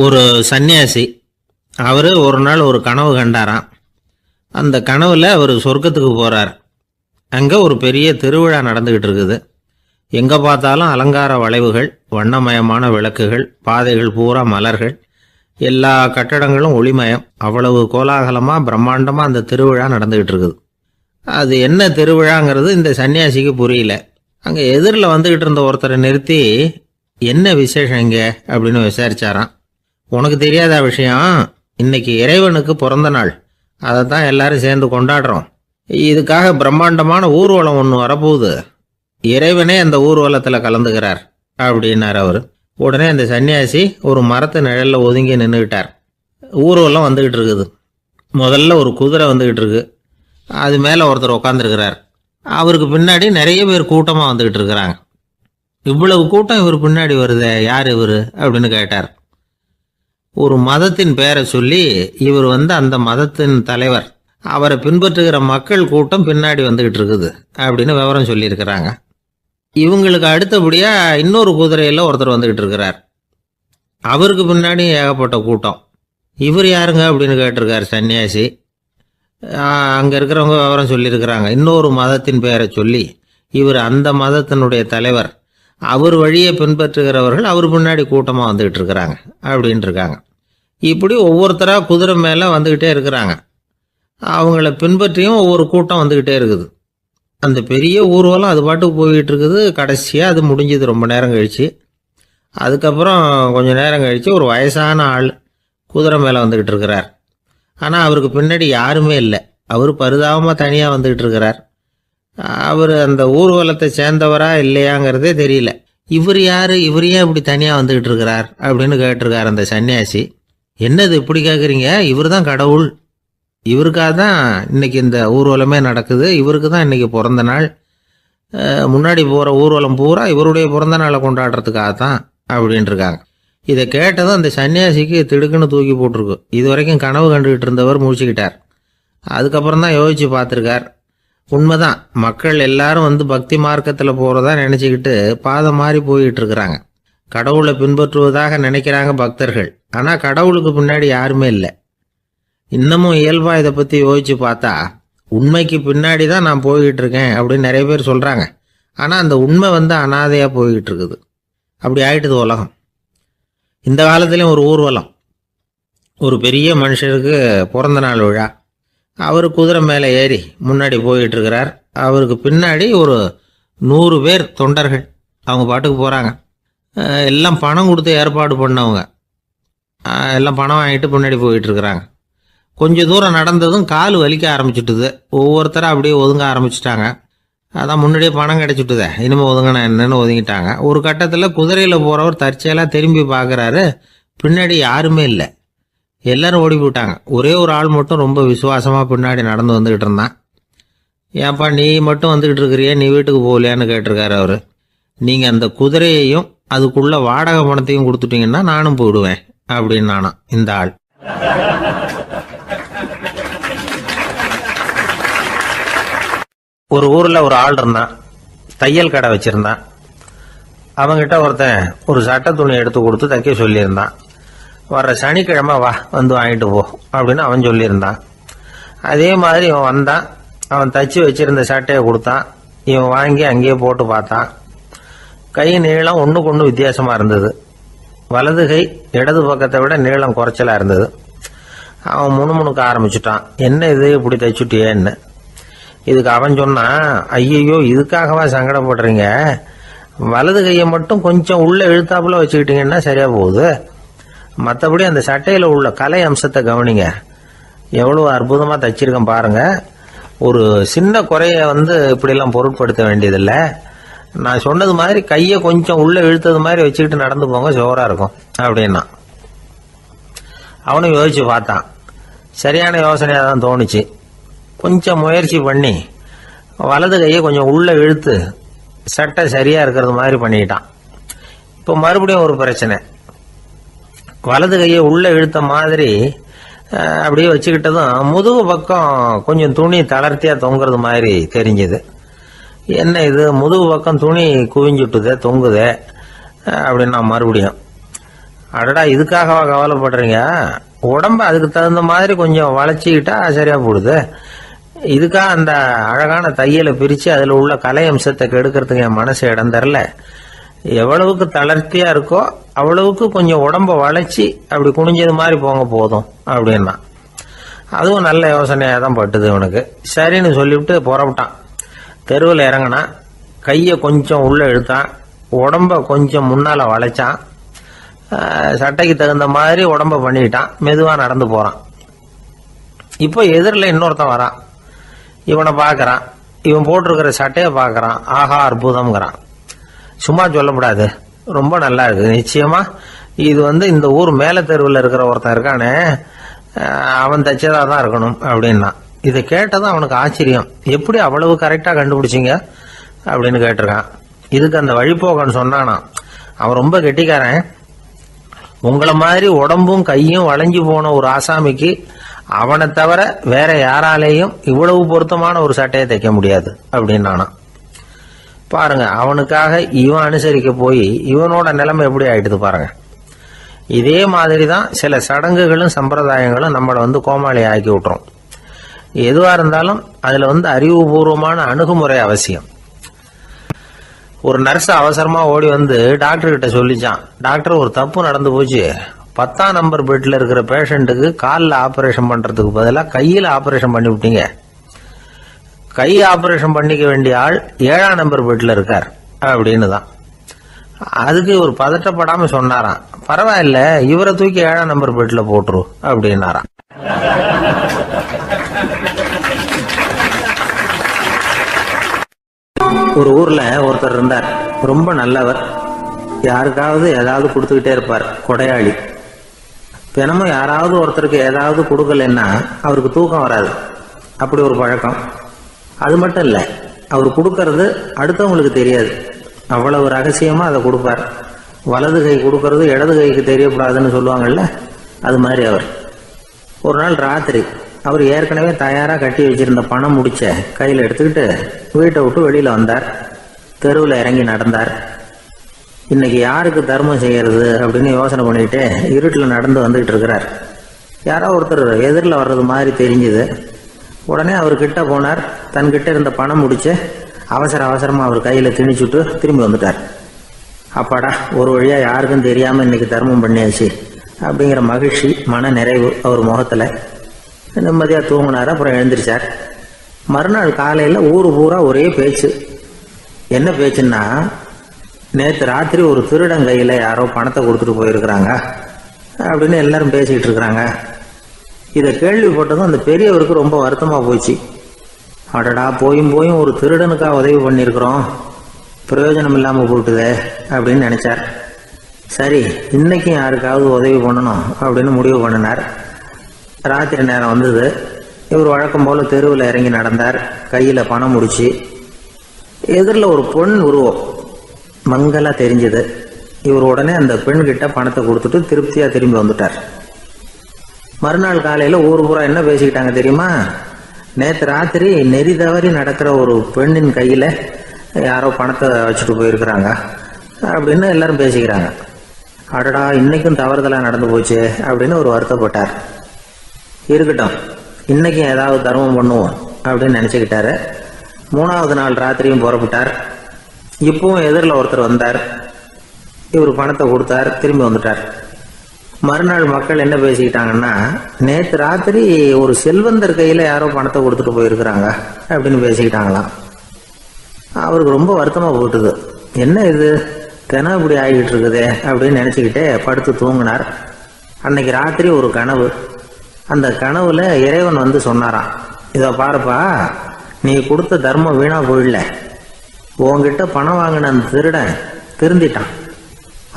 ஒரு சன்னியாசி அவர் ஒரு நாள் ஒரு கனவு கண்டாராம். அந்த கனவில் அவர் சொர்க்கத்துக்கு போகிறார். அங்கே ஒரு பெரிய திருவிழா நடந்துக்கிட்டு இருக்குது. எங்கே பார்த்தாலும் அலங்கார வளைவுகள், வண்ணமயமான விளக்குகள், பாதைகள் பூரா மலர்கள், எல்லா கட்டடங்களும் ஒளிமயம். அவ்வளவு கோலாகலமாக பிரம்மாண்டமாக அந்த திருவிழா நடந்துக்கிட்டு இருக்குது. அது என்ன திருவிழாங்கிறது இந்த சன்னியாசிக்கு புரியல. அங்கே எதிரில் வந்துக்கிட்டு இருந்த ஒருத்தரை நிறுத்தி, என்ன விசேஷம் இங்கே அப்படின்னு விசாரிச்சாராம். உனக்கு தெரியாத விஷயம், இன்னைக்கு இறைவனுக்கு பிறந்த நாள், அதை தான் எல்லாரும் சேர்ந்து கொண்டாடுறோம். இதுக்காக பிரம்மாண்டமான ஊர்வலம் ஒன்று வரப்போகுது. இறைவனே அந்த ஊர்வலத்தில் கலந்துக்கிறார் அப்படின்னார் அவர். உடனே அந்த சன்னியாசி ஒரு மரத்து நிழலில் ஒதுங்கி நின்றுக்கிட்டார். ஊர்வலம் வந்துக்கிட்டு இருக்குது. முதல்ல ஒரு குதிரை வந்துக்கிட்டு இருக்கு. அது மேலே ஒருத்தர் உட்காந்துருக்கிறார். அவருக்கு பின்னாடி நிறைய பேர் கூட்டமாக வந்துக்கிட்டு இருக்கிறாங்க. இவ்வளவு கூட்டம் இவர் பின்னாடி வருதே, யார் இவர் அப்படின்னு கேட்டார். ஒரு மதத்தின் பெயரை சொல்லி, இவர் அந்த மதத்தின் தலைவர், அவரை பின்பற்றுகிற மக்கள் கூட்டம் பின்னாடி வந்துக்கிட்டு இருக்குது அப்படின்னு விவரம் சொல்லியிருக்கிறாங்க. இவங்களுக்கு அடுத்தபடியாக இன்னொரு குதிரையில் ஒருத்தர் வந்துக்கிட்டு இருக்கிறார். அவருக்கு பின்னாடி ஏகப்பட்ட கூட்டம். இவர் யாருங்க அப்படின்னு கேட்டிருக்கார் சன்னியாசி. அங்கே இருக்கிறவங்க விவரம் சொல்லியிருக்கிறாங்க. இன்னொரு மதத்தின் பெயரை சொல்லி, இவர் அந்த மதத்தினுடைய தலைவர், அவர் வழியை பின்பற்றுகிறவர்கள் அவர் பின்னாடி கூட்டமாக வந்துக்கிட்டு இருக்கிறாங்க அப்படின்ட்டு இருக்காங்க. இப்படி ஒவ்வொருத்தராக குதிரை மேலே வந்துக்கிட்டே இருக்கிறாங்க. அவங்கள பின்பற்றியும் ஒவ்வொரு கூட்டம் வந்துக்கிட்டே இருக்குது. அந்த பெரிய ஊர்வலம் அது பாட்டுக்கு போய்கிட்டு இருக்குது. கடைசியாக அது முடிஞ்சது ரொம்ப நேரம் கழித்து. அதுக்கப்புறம் கொஞ்சம் நேரம் கழித்து ஒரு வயசான ஆள் குதிரை மேலே வந்துக்கிட்டு இருக்கிறார். ஆனால் அவருக்கு பின்னாடி யாருமே இல்லை. அவர் பரிதாபமாக தனியாக வந்துக்கிட்டு இருக்கிறார். அவர் அந்த ஊர்வலத்தை சேர்ந்தவரா இல்லையாங்கிறதே தெரியல. இவர் யார், இவர் ஏன் இப்படி தனியாக வந்துக்கிட்டு இருக்கிறார் அப்படின்னு கேட்டிருக்கார் அந்த சன்னியாசி. என்னது இப்படி கேட்குறீங்க? இவர் தான் கடவுள். இவருக்காக தான் இன்னைக்கு இந்த ஊர்வலமே நடக்குது. இவருக்கு தான் இன்னைக்கு பிறந்த நாள். முன்னாடி போகிற ஊர்வலம் பூரா இவருடைய பிறந்த நாளை கொண்டாடுறதுக்காக தான் அப்படின்ட்டுருக்காங்க. இதை கேட்டதும் அந்த சன்னியாசிக்கு திடுக்குன்னு தூக்கி போட்டிருக்கு. இது வரைக்கும் கனவு கண்டுகிட்டு இருந்தவர் முடிச்சுக்கிட்டார். அதுக்கப்புறம் தான் யோசித்து பார்த்துருக்கார். உண்மைதான், மக்கள் எல்லாரும் பக்தி மார்க்கத்தில் போகிறதா நினச்சிக்கிட்டு பாதை மாறி போயிட்டு இருக்கிறாங்க. கடவுளை பின்பற்றுவதாக நினைக்கிறாங்க பக்தர்கள். ஆனால் கடவுளுக்கு பின்னாடி யாருமே இல்லை. இன்னமும் இயல்பாக இதை பற்றி யோசித்து பார்த்தா, உண்மைக்கு பின்னாடி தான் நான் போய்கிட்டு இருக்கேன் அப்படின்னு நிறைய பேர் சொல்கிறாங்க. ஆனால் அந்த உண்மை அனாதையாக போய்கிட்டு இருக்குது. அப்படி ஆயிட்டுது உலகம். இந்த காலத்துலேயும் ஒரு ஊர்வலம், ஒரு பெரிய மனுஷருக்கு பிறந்த நாள் விழா. அவர் குதிரை மேலே ஏறி முன்னாடி போயிட்டு இருக்கிறார். அவருக்கு பின்னாடி ஒரு 100 பேர் தொண்டர்கள் அவங்க பாட்டுக்கு போகிறாங்க. எல்லாம் பணம் கொடுத்து ஏற்பாடு பண்ணவங்க. எல்லாம் பணம் வாங்கிட்டு பின்னாடி போயிட்டுருக்குறாங்க. கொஞ்சம் தூரம் நடந்ததும் கால் வலிக்க ஆரம்பிச்சுட்டுது. ஒவ்வொருத்தரும் அப்படியே ஒதுங்க ஆரம்பிச்சிட்டாங்க. அதான் முன்னாடியே பணம் கிடச்சிட்டுதே, இனிமேல் ஒதுங்கினா என்னன்னு ஒதுங்கிட்டாங்க. ஒரு கட்டத்தில் குதிரையில் போகிறவர் தற்செயலாக திரும்பி பார்க்குறாரு. பின்னாடி யாருமே இல்லை. எல்லோரும் ஓடி போட்டாங்க. ஒரே ஒரு ஆள் மட்டும் ரொம்ப விசுவாசமாக பின்னாடி நடந்து வந்துக்கிட்டு இருந்தான். ஏன்ப்பா நீ மட்டும் வந்துக்கிட்டு இருக்கிறியே, நீ வீட்டுக்கு போகலையான்னு கேட்டிருக்காரு அவர். நீங்கள் அந்த குதிரையையும் அதுக்குள்ள வாடகை பணத்தையும் கொடுத்துட்டீங்கன்னா நானும் போயிடுவேன் அப்படின்னு நானாம் இந்த ஆள். ஒரு ஊரில் ஒரு ஆள் இருந்தான். தையல் கடை வச்சுருந்தான். அவங்கிட்ட ஒருத்தன் ஒரு சட்டை துணி எடுத்து கொடுத்து தைக்க சொல்லியிருந்தான். வர்ற சனிக்கிழமை வா, வாங்கிட்டு போ அப்படின்னு அவன் சொல்லியிருந்தான். அதே மாதிரி இவன் வந்தான். அவன் தச்சு வச்சிருந்த சட்டையை கொடுத்தான். இவன் வாங்கி அங்கேயே போட்டு பார்த்தான். கை நீளம் ஒன்றுக்கு ஒன்று வித்தியாசமாக இருந்தது. வலது கை இடது பக்கத்தை விட நீளம் குறைச்சலாக இருந்தது. அவன் முணுமுணுக்க ஆரம்பிச்சுட்டான். என்ன இது இப்படி தைச்சுட்டியேன்னு. இதுக்கு அவன் சொன்னான், ஐயையோ இதுக்காகவா சங்கடப்படுறீங்க, வலது கையை மட்டும் கொஞ்சம் உள்ளே இழுத்தாப்புல வச்சுக்கிட்டீங்கன்னா சரியாக போகுது. மற்றபடி அந்த சட்டையில் உள்ள கலை அம்சத்தை கவனிங்க. எவ்வளோ அற்புதமாக தைச்சிருக்கேன் பாருங்க. ஒரு சின்ன குறைய இப்படிலாம் பொருட்படுத்த வேண்டியதில்லை. நான் சொன்னது மாதிரி கையை கொஞ்சம் உள்ளே இழுத்தது மாதிரி வச்சுக்கிட்டு நடந்து போங்க, ஜோராக இருக்கும் அப்படின்னா. அவனும் யோசிச்சு பார்த்தான். சரியான யோசனையாக தான் தோணுச்சு. கொஞ்சம் முயற்சி பண்ணி வலது கையை கொஞ்சம் உள்ளே இழுத்து சட்டை சரியாக இருக்கிறது மாதிரி பண்ணிக்கிட்டான். இப்போ மறுபடியும் ஒரு பிரச்சனை. வலது கையை உள்ளே இழுத்த மாதிரி அப்படியே வச்சுக்கிட்டதும் முதுகு பக்கம் கொஞ்சம் துணி தளர்த்தியாக தொங்குறது மாதிரி தெரிஞ்சுது. என்ன இது, முதுகு பக்கம் துணி குவிஞ்சுட்டுதே, தொங்குதே அப்படின்னா மறுபடியும் அடடா, இதுக்காகவா கவலைப்படுறீங்க? உடம்ப அதுக்கு தகுந்த மாதிரி கொஞ்சம் வளைச்சிக்கிட்டா சரியா போடுது. இதுக்காக அந்த அழகான தையலை பிரித்து அதில் உள்ள கலை அம்சத்தை கெடுக்கிறதுக்கு என் மனசு இடம் தரல. எவ்வளவுக்கு தளர்த்தியா இருக்கோ அவ்வளவுக்கு கொஞ்சம் உடம்ப வளைச்சி அப்படி குனிஞ்சது மாதிரி போங்க போதும் அப்படின்னா. அதுவும் நல்ல யோசனையாக தான் பட்டுது இவனுக்கு. சரின்னு சொல்லிவிட்டு புறப்பட்டான். தெருவில் இறங்கினான். கையை கொஞ்சம் உள்ளே இழுத்தான். உடம்ப கொஞ்சம் முன்னால் வளைச்சான். சட்டைக்கு தகுந்த மாதிரி உடம்ப பண்ணிக்கிட்டான். மெதுவாக நடந்து போகிறான். இப்போ எதிரில் இன்னொருத்தன் வரான். இவனை பார்க்குறான். இவன் போட்டிருக்கிற சட்டையை பார்க்குறான். ஆஹா, அற்புதம்ங்கிறான். சும்மா சொல்லக்கூடாது, ரொம்ப நல்லா இருக்கு. நிச்சயமா இது இந்த ஊர் மேல தெருவில் இருக்கிற ஒருத்தன் இருக்கானே, அவன் தைச்சதா தான் இருக்கணும் அப்படின்னா. இதை கேட்டதும் அவனுக்கு ஆச்சரியம். எப்படி அவ்வளவு கரெக்டா கண்டுபிடிச்சிங்க அப்படின்னு கேட்டிருக்கான். இதுக்கு அந்த வழிபோக்கன்னு சொன்னானா, அவன் ரொம்ப கெட்டிக்காரன். உங்களை மாதிரி உடம்பும் கையும் வளைஞ்சு போன ஒரு ஆசாமிக்கு அவனை தவிர வேற யாராலேயும் இவ்வளவு பொருத்தமான ஒரு சட்டையை தைக்க முடியாது அப்படின்னானா. பாருங்க, அவனுக்காக இவன் அனுசரிக்க போய் இவனோட நிலைமை எப்படி ஆயிடுது பாருங்க. இதே மாதிரி தான் சில சடங்குகளும் சம்பிரதாயங்களும் நம்மளை கோமாளி ஆக்கி விட்டுரும். எதுவா இருந்தாலும் அதுல அறிவுபூர்வமான அணுகுமுறை அவசியம். ஒரு நர்ஸ் அவசரமா ஓடி டாக்டர் கிட்ட சொல்லிச்சான், டாக்டர் ஒரு தப்பு நடந்து போச்சு. 10ஆம் நம்பர் பெட்ல இருக்கிற பேஷண்ட்டுக்கு காலில் ஆபரேஷன் பண்றதுக்கு பதிலாக கையில் ஆபரேஷன் பண்ணி விட்டீங்க. கை ஆபரேஷன் பண்ணிக்க வேண்டிய ஆள் 7ஆம் நம்பர் பெட்ல இருக்கார் அப்படின்னு தான். அதுக்கு ஒரு பதட்டப்படாம சொன்னாராம், பரவாயில்ல இவரை தூக்கி 7ஆம் நம்பர் பெட்ல போட்டுரு அப்படின்னாராம். ஒரு ஊர்ல ஒருத்தர் இருந்தார். ரொம்ப நல்லவர். யாருக்காவது ஏதாவது கொடுத்துக்கிட்டே இருப்பார். கொடையாளி. தினமும் யாராவது ஒருத்தருக்கு ஏதாவது கொடுக்கலன்னா அவருக்கு தூக்கம் வராது. அப்படி ஒரு பழக்கம். அது மட்டும் இல்ல, அவர் கொடுக்கறது அடுத்தவங்களுக்கு தெரியாது. அவ்வளவு ரகசியமா அதை கொடுப்பார். வலது கை கொடுக்கறது இடது கைக்கு தெரியக்கூடாதுன்னு சொல்லுவாங்கல்ல, அது மாதிரி அவர். ஒரு நாள் ராத்திரி அவர் ஏற்கனவே தயாரா கட்டி வச்சிருந்த பணம் முடிச்ச கையில் எடுத்துக்கிட்டு வீட்டை விட்டு வெளியில வந்தார். தெருவில் இறங்கி நடந்தார். இன்னைக்கு யாருக்கு தர்மம் செய்யறது அப்படின்னு யோசனை பண்ணிட்டு இருட்டில் நடந்து வந்துகிட்டு இருக்கிறார். யாரோ ஒருத்தர் எதிரில் வர்றது மாதிரி தெரிஞ்சுது. உடனே அவர் கிட்ட போனார். தன்கிட்ட இருந்த பணம் முடிச்சு அவசரமா அவர் கையில திணிச்சுட்டு திரும்பி வந்துட்டார். அப்பாடா, ஒரு வழியா யாருக்கும் தெரியாம இன்னைக்கு தர்மம் பண்ணியாச்சு அப்படிங்கிற மகிழ்ச்சி, மன நிறைவு அவர் முகத்துல. நிம்மதியா தூங்கினார். அப்புறம் எழுந்திரிச்சார். மறுநாள் காலையில ஊரு பூரா ஒரே பேச்சு. என்ன பேச்சுன்னா, நேற்று ராத்திரி ஒரு திருடன் கையில யாரோ பணத்தை கொடுத்துட்டு போயிருக்கிறாங்க அப்படின்னு எல்லாரும் பேசிக்கிட்டு இருக்கிறாங்க. இதை கேள்விப்பட்டதும் அந்த பெரியவருக்கு ரொம்ப வருத்தமா போச்சு. அடடா, போயும் ஒரு திருடனுக்காக உதவி பண்ணியிருக்கிறோம், பிரயோஜனம் இல்லாம போட்டுதே அப்படின்னு நினைச்சார். சரி, இன்னைக்கும் யாருக்காவது உதவி பண்ணணும் அப்படின்னு முடிவு பண்ணினார். ராத்திரி நேரம் வந்தது. இவர் வழக்கம் போல தெருவில் இறங்கி நடந்தார். கையில பணம் முடிச்சு. எதிரில் ஒரு பெண் உருவம் மங்களா தெரிஞ்சது. இவர் உடனே அந்த பெண் கிட்ட பணத்தை கொடுத்துட்டு திருப்தியா திரும்பி வந்துட்டார். மறுநாள் காலையில ஊர் பூரா என்ன பேசிக்கிட்டாங்க தெரியுமா? நேற்று ராத்திரி நெறி தவறி நடக்கிற ஒரு பெண்ணின் கையில யாரோ பணத்தை வச்சுட்டு போயிருக்கிறாங்க அப்படின்னு எல்லாரும் பேசிக்கிறாங்க. அடடா, இன்னைக்கும் தவறுதலா நடந்து போச்சு அப்படின்னு ஒரு வருத்தப்பட்டார். இருக்கட்டும், இன்னைக்கும் ஏதாவது தர்மம் பண்ணுவோம் அப்படின்னு நினைச்சுக்கிட்டாரு. 3வது நாள் ராத்திரியும் புறப்பட்டார். இப்பவும் எதிரில் ஒருத்தர் வந்தார். இவர் பணத்தை கொடுத்தார், திரும்பி வந்துட்டார். மறுநாள் மக்கள் என்ன பேசிக்கிட்டாங்கன்னா, நேற்று ராத்திரி ஒரு செல்வந்தர் கையில யாரோ பணத்தை கொடுத்துட்டு போயிருக்கிறாங்க அப்படின்னு பேசிக்கிட்டாங்களாம். அவருக்கு ரொம்ப வருத்தமா போட்டுது. என்ன இது தினம் இப்படி ஆகிட்டு இருக்குதே அப்படின்னு நினைச்சுக்கிட்டே படுத்து தூங்கினார். அன்னைக்கு ராத்திரி ஒரு கனவு. அந்த கனவுல இறைவன் சொன்னாராம், இதை பாருப்பா, நீ கொடுத்த தர்மம் வீணா போயிடல. உன்கிட்ட பணம் வாங்கின அந்த திருடன் திருந்திட்டான்,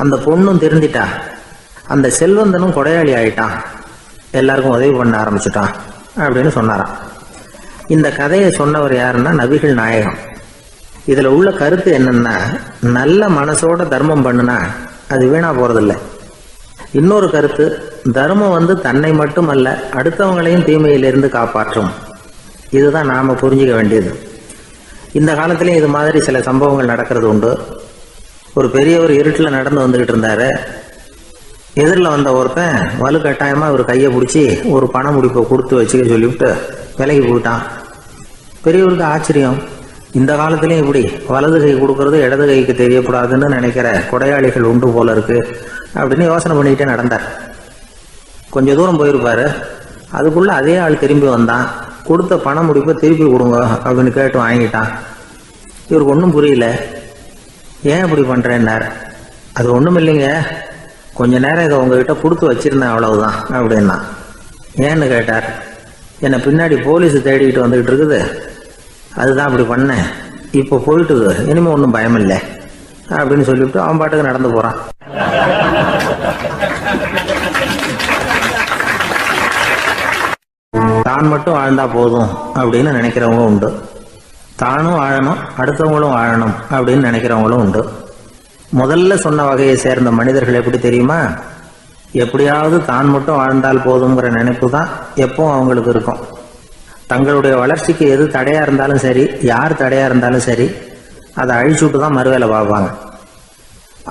அந்த பொண்ணும் திருந்திட்டா, அந்த செல்வந்தனும் கொடையாளி ஆயிட்டான், எல்லாருக்கும் உதவி பண்ண ஆரம்பிச்சுட்டான் அப்படின்னு சொன்னாராம். இந்த கதையை சொன்னவர் யாருன்னா நபிகள் நாயகம். இதுல உள்ள கருத்து என்னன்னா, நல்ல மனசோட தர்மம் பண்ணுனா அது வீணா போறதில்லை. இன்னொரு கருத்து, தர்மம் தன்னை மட்டுமல்ல அடுத்தவங்களையும் தீமையிலிருந்து காப்பாற்றும். இதுதான் நாம புரிஞ்சுக்க வேண்டியது. இந்த காலத்திலயும் இது மாதிரி சில சம்பவங்கள் நடக்கிறது உண்டு. ஒரு பெரியவர் இருட்டில் நடந்து வந்துகிட்டு இருந்தாரு. எதிரில் வந்த ஒருத்தன் வலுக்கட்டாயமாக ஒரு கையை பிடிச்சி ஒரு பண முடிப்பை கொடுத்து வச்சுக்க சொல்லிவிட்டு விலகி போயிட்டான். பெரியவருக்கு ஆச்சரியம், இந்த காலத்திலையும் இப்படி வலது கை கொடுக்கறது இடது கைக்கு தெரியக்கூடாதுன்னு நினைக்கிற கொடையாளிகள் உண்டு போல இருக்கு அப்படின்னு யோசனை பண்ணிக்கிட்டே நடந்தார். கொஞ்சம் தூரம் போயிருப்பாரு. அதுக்குள்ள அதே ஆள் திரும்பி வந்தான். கொடுத்த பண முடிப்பை திருப்பி கொடுங்க அப்படின்னு கேட்டு வாங்கிட்டான். இவருக்கு ஒன்றும் புரியல. ஏன் இப்படி பண்றேன்னார். அது ஒன்றும் இல்லைங்க, கொஞ்ச நேரம் இதை உங்ககிட்ட கொடுத்து வச்சிருந்தேன் அவ்வளவுதான் அப்படின்னா. ஏன்னு கேட்டார். என்னை பின்னாடி போலீஸ் தேடிக்கிட்டு வந்துகிட்டு இருக்குது, அதுதான் அப்படி பண்ணேன், இப்போ போயிட்டுது, இனிமே ஒன்றும் பயம் இல்லை அப்படின்னு சொல்லிவிட்டு அவன் பாட்டுக்கு நடந்து போறான். தான் மட்டும் வாழ்ந்தா போதும் அப்படின்னு நினைக்கிறவங்க உண்டு. தானும் வாழணும், அடுத்தவங்களும் வாழணும் அப்படின்னு நினைக்கிறவங்களும் உண்டு. முதல்ல சொன்ன வகையை சேர்ந்த மனிதர்கள் எப்படி தெரியுமா? எப்படியாவது தான் மட்டும் வாழ்ந்தால் போதுங்கிற நினைப்பு தான் எப்பவும் அவங்களுக்கு இருக்கும். தங்களுடைய வளர்ச்சிக்கு எது தடையா இருந்தாலும் சரி, யார் தடையா இருந்தாலும் சரி, அதை அழிச்சுட்டு தான் மறுவேலை பார்ப்பாங்க.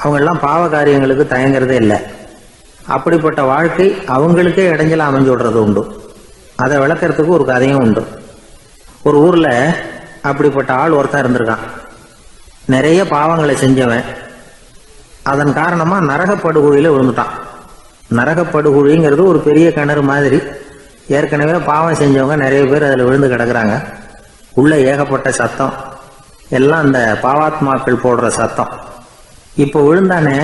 அவங்கெல்லாம் பாவ காரியங்களுக்கு தயங்குறதே இல்லை. அப்படிப்பட்ட வாழ்க்கை அவங்களுக்கே இடைஞ்சல அமைஞ்சு விடுறது உண்டு. அதை விளக்கறதுக்கு ஒரு கதையும் உண்டு. ஒரு ஊர்ல அப்படிப்பட்ட ஆள் ஒருத்தன் இருந்திருக்கான். நிறைய பாவங்களை செஞ்சவன். அதன் காரணமா நரகப்படுகொழியில விழுந்துட்டான். நரகப்படுகொழிங்கிறது ஒரு பெரிய கிணறு மாதிரி. ஏற்கனவே பாவம் செஞ்சவங்க நிறைய பேர் அதில் விழுந்து கிடக்குறாங்க. உள்ள ஏகப்பட்ட சத்தம், எல்லாம் அந்த பாவாத்மாக்கள் போடுற சத்தம். இப்போ விழுந்தானே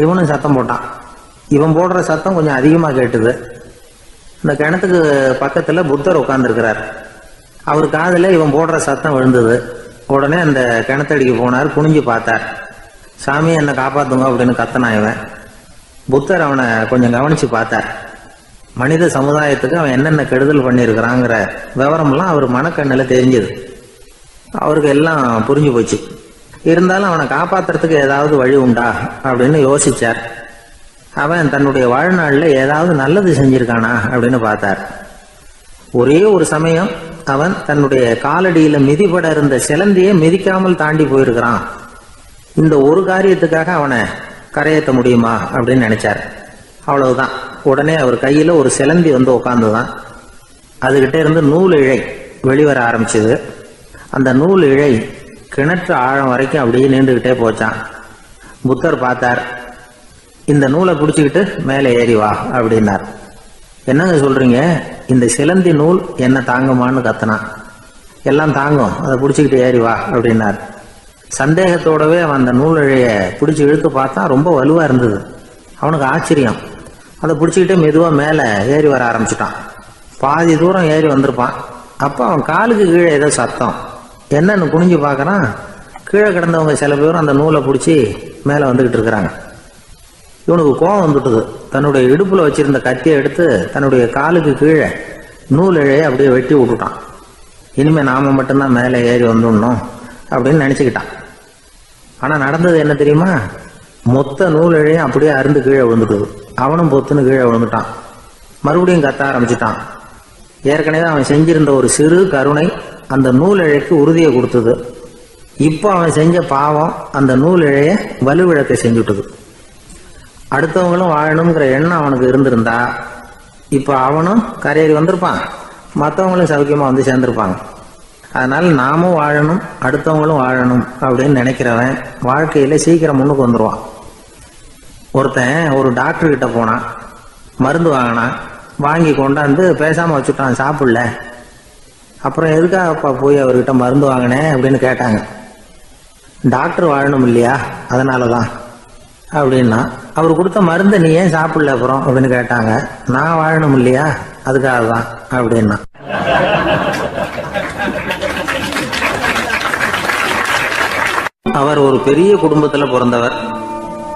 இவனும் சத்தம் போட்டான். இவன் போடுற சத்தம் கொஞ்சம் அதிகமா கேட்டுது. இந்த கிணத்துக்கு பக்கத்துல புத்தர் உட்கார்ந்துருக்கிறார். அவர் காதுல இவன் போடுற சத்தம் விழுந்தது. உடனே அந்த கிணத்தடிக்கு போனார். குனிஞ்சு பார்த்தார். சாமி என்னை காப்பாத்துங்க அப்படின்னு கத்தனான் இவன். புத்தர் அவனை கொஞ்சம் கவனிச்சு பார்த்தார். மனித சமுதாயத்துக்கு அவன் என்னென்ன கெடுதல் பண்ணியிருக்கிறாங்கிற விவரம்லாம் அவர் மனக்கண்ணில் தெரிஞ்சது. அவருக்கு எல்லாம் புரிஞ்சு போச்சு. இருந்தாலும் அவனை காப்பாத்துறதுக்கு ஏதாவது வழி உண்டா அப்படின்னு யோசிச்சார். அவன் தன்னுடைய வாழ்நாளில் ஏதாவது நல்லது செஞ்சிருக்கானா அப்படின்னு பார்த்தார். ஒரே ஒரு சமயம் அவன் தன்னுடைய காலடியில மிதிபட இருந்த சிலந்தியை மிதிக்காமல் தாண்டி போயிருக்கிறான். இந்த ஒரு காரியத்துக்காக அவனை கரையேற்ற முடியுமா அப்படின்னு நினைச்சார். அவ்வளவுதான். உடனே அவர் கையில ஒரு சிலந்தி வந்து உட்கார்ந்துதான். அதுகிட்ட இருந்து நூல் இழை வெளிவர ஆரம்பிச்சது. அந்த நூல் இழை கிணற்று ஆழம் வரைக்கும் அப்படியே நீண்டுகிட்டே போச்சான். புத்தர் பார்த்தார். இந்த நூலை பிடிச்சிக்கிட்டு மேலே ஏறி வா அப்படின்னார். என்னங்க சொல்றீங்க, இந்த சிலந்தி நூல் என்ன தாங்குமான்னு கத்தனான். எல்லாம் தாங்கும், அதை பிடிச்சிக்கிட்டு ஏறி வா அப்படின்னார். சந்தேகத்தோடவே அவன் அந்த நூல் இழைய பிடிச்சி இழுத்து பார்த்தா ரொம்ப வலுவா இருந்தது. அவனுக்கு ஆச்சரியம். அதை பிடிச்சிக்கிட்டே மெதுவா மேலே ஏறி வர ஆரம்பிச்சுட்டான். பாதி தூரம் ஏறி வந்திருப்பான். அப்போ அவன் காலுக்கு கீழே ஏதோ சத்தம். என்னன்னு குனிஞ்சு பார்க்கறான். கீழே கிடந்தவங்க சில பேரும் அந்த நூலை பிடிச்சி மேலே வந்துகிட்டு இருக்கிறாங்க. இவனுக்கு கோபம் வந்துட்டுது. தன்னுடைய இடுப்புல வச்சிருந்த கத்தியை எடுத்து தன்னுடைய காலுக்கு கீழே நூல் இழையை அப்படியே வெட்டி விட்டுட்டான். இனிமே நாம மட்டும்தான் மேலே ஏறி வந்துடணும் அப்படின்னு நினைச்சுக்கிட்டான். ஆனா நடந்தது என்ன தெரியுமா? மொத்த நூல் இழையும் அப்படியே அருந்து கீழே விழுந்துட்டுது. அவனும் பொத்துன்னு கீழே விழுந்துட்டான். மறுபடியும் கத்த ஆரம்பிச்சுட்டான். ஏற்கனவே அவன் செஞ்சிருந்த ஒரு சிறு கருணை அந்த நூல் இழைக்கு உறுதியை கொடுத்தது. இப்போ அவன் செஞ்ச பாவம் அந்த நூல் இழைய வலுவிழக்க செஞ்சுட்டுது. அடுத்தவங்களும் வாழணுங்கிற எண்ணம் அவனுக்கு இருந்திருந்தா இப்போ அவனும் கரையேறி வந்திருப்பான், மற்றவங்களும் சௌக்கியமா வந்து சேர்ந்திருப்பாங்க. அதனால நாமும் வாழணும், அடுத்தவங்களும் வாழணும் அப்படின்னு நினைக்கிறவன் வாழ்க்கையில சீக்கிரம் முன்னுக்கு வந்துடுவான். ஒருத்தன் ஒரு டாக்டர் கிட்ட போனான். மருந்து வாங்கினான். வாங்கி கொண்டாந்து பேசாம வச்சுட்டான், சாப்பிடல. அப்புறம் எதுக்காகப்பா போய் அவர்கிட்ட மருந்து வாங்கினேன் அப்படின்னு கேட்டாங்க. டாக்டர் வாழணும் இல்லையா, அதனாலதான் அப்படின்னா. அவர் கொடுத்த மருந்தை நீ ஏன் சாப்பிடல அப்புறம் அப்படின்னு கேட்டாங்க. நான் வாழணும் இல்லையா, அதுக்காக தான் அப்படின்னா. அவர் ஒரு பெரிய குடும்பத்துல பிறந்தவர்.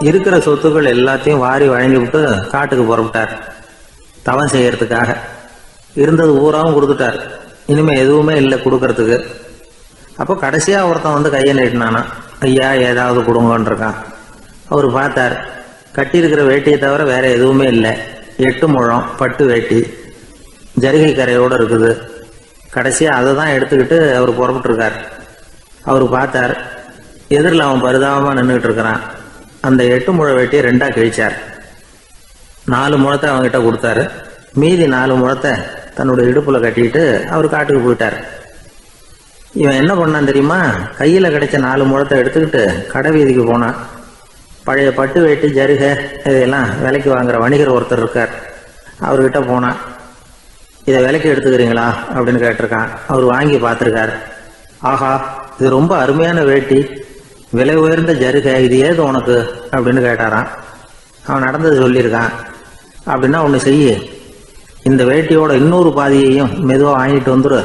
இருக்கிற சொத்துக்கள் எல்லாத்தையும் வாரி வழங்கி விட்டு காட்டுக்கு புறப்பட்டார் தவம் செய்யறதுக்காக. இருந்தது ஊராவும் கொடுத்துட்டார். இனிமே எதுவுமே இல்லை கொடுக்கறதுக்கு. அப்போ கடைசியா ஒருத்தன் வந்து கையை நீட்டினானா, ஐயா ஏதாவது கொடுங்கன்னு இருக்கான். அவர் பார்த்தார். கட்டியிருக்கிற வேட்டியை தவிர வேற எதுவுமே இல்லை. 8 முழம் பட்டு வேட்டி, ஜரிகை கரையோடு இருக்குது. கடைசியா அதை தான் எடுத்துக்கிட்டு அவர் புறப்பட்டு இருக்கார். அவர் பார்த்தார். எதிரில் அவன் பரிதாபமா நின்றுட்டு இருக்கிறான். அந்த 8 முழ வேட்டியை 2ஆ கிழிச்சார். 4 முழத்தை அவங்ககிட்ட கொடுத்தாரு. மீதி 4 முழத்தை தன்னுடைய இடுப்புல கட்டிட்டு அவர் காட்டுக்கு போயிட்டார். இவன் என்ன பண்ணான் தெரியுமா? கையில் கிடைச்ச 4 முழத்தை எடுத்துக்கிட்டு கடை வீதிக்கு போனான். பழைய பட்டு வேட்டி ஜருகை இதையெல்லாம் விலைக்கு வாங்குற வணிகர் ஒருத்தர் இருக்கார். அவர்கிட்ட போனான். இதை விலைக்கு எடுத்துக்கிறீங்களா அப்படின்னு கேட்டிருக்கான். அவர் வாங்கி பார்த்துருக்கார். ஆஹா, இது ரொம்ப அருமையான வேட்டி, விலை உயர்ந்த ஜருகை, இது ஏது உனக்கு அப்படின்னு கேட்டாரான். அவன் நடந்தது சொல்லியிருக்கான். அப்படின்னா ஒன்று செய்ய, இந்த வேட்டியோட இன்னொரு பாதியையும் மெதுவாக வாங்கிட்டு வந்துரு,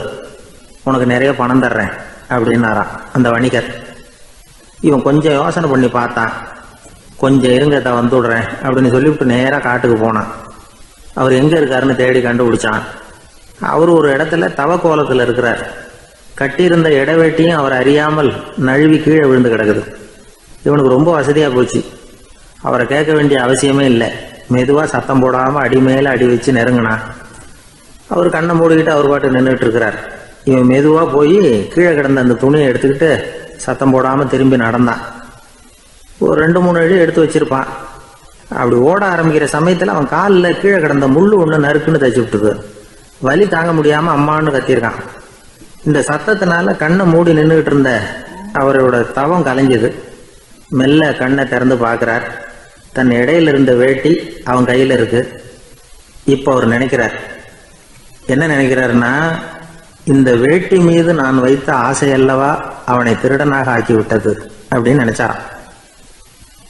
உனக்கு நிறைய பணம் தர்றேன் அப்படின்னாரான் அந்த வணிகர். இவன் கொஞ்சம் யோசனை பண்ணி பார்த்தான். கொஞ்சம் இருங்க, வந்து விடுறேன் அப்படின்னு சொல்லிவிட்டு நேராக காட்டுக்கு போனான். அவர் எங்கே இருக்காருன்னு தேடி கண்டுபிடிச்சான். அவர் ஒரு இடத்துல தவக்கோலத்தில் இருக்கிறார். கட்டியிருந்த இடவேட்டியும் அவர் அறியாமல் நழுவி கீழே விழுந்து கிடக்குது. இவனுக்கு ரொம்ப வசதியாக போச்சு. அவரை கேட்க வேண்டிய அவசியமே இல்லை. மெதுவாக சத்தம் போடாமல் அடி மேலே அடி வச்சு நெருங்கினான். அவர் கண்ணை மூடிக்கிட்டு அவர் பாட்டு நின்றுட்டு இருக்கிறார். இவன் மெதுவாக போய் கீழே கிடந்த அந்த துணியை எடுத்துக்கிட்டு சத்தம் போடாமல் திரும்பி நடந்தான். ஒரு 2-3 அடி எடுத்து வச்சிருப்பான். அப்படி ஓட ஆரம்பிக்கிற சமயத்தில் அவன் காலில் கீழே கிடந்த முள்ளு ஒன்று நறுக்குன்னு தச்சு விட்டுது. வலி தாங்க முடியாமல் அம்மான்னு கத்திருக்கான். இந்த சத்தத்தினால கண்ணை மூடி நின்றுகிட்டு இருந்த அவரோட தவம் கலைஞ்சது. மெல்ல கண்ணை திறந்து பார்க்குறார். தன் இடையில இருந்த வேட்டி அவன் கையில் இருக்கு. இப்போ அவர் நினைக்கிறார். என்ன நினைக்கிறாருன்னா, இந்த வேட்டி மீது நான் வைத்த ஆசையல்லவா அவனை திருடனாக ஆக்கி விட்டது அப்படின்னு நினைச்சாராம்.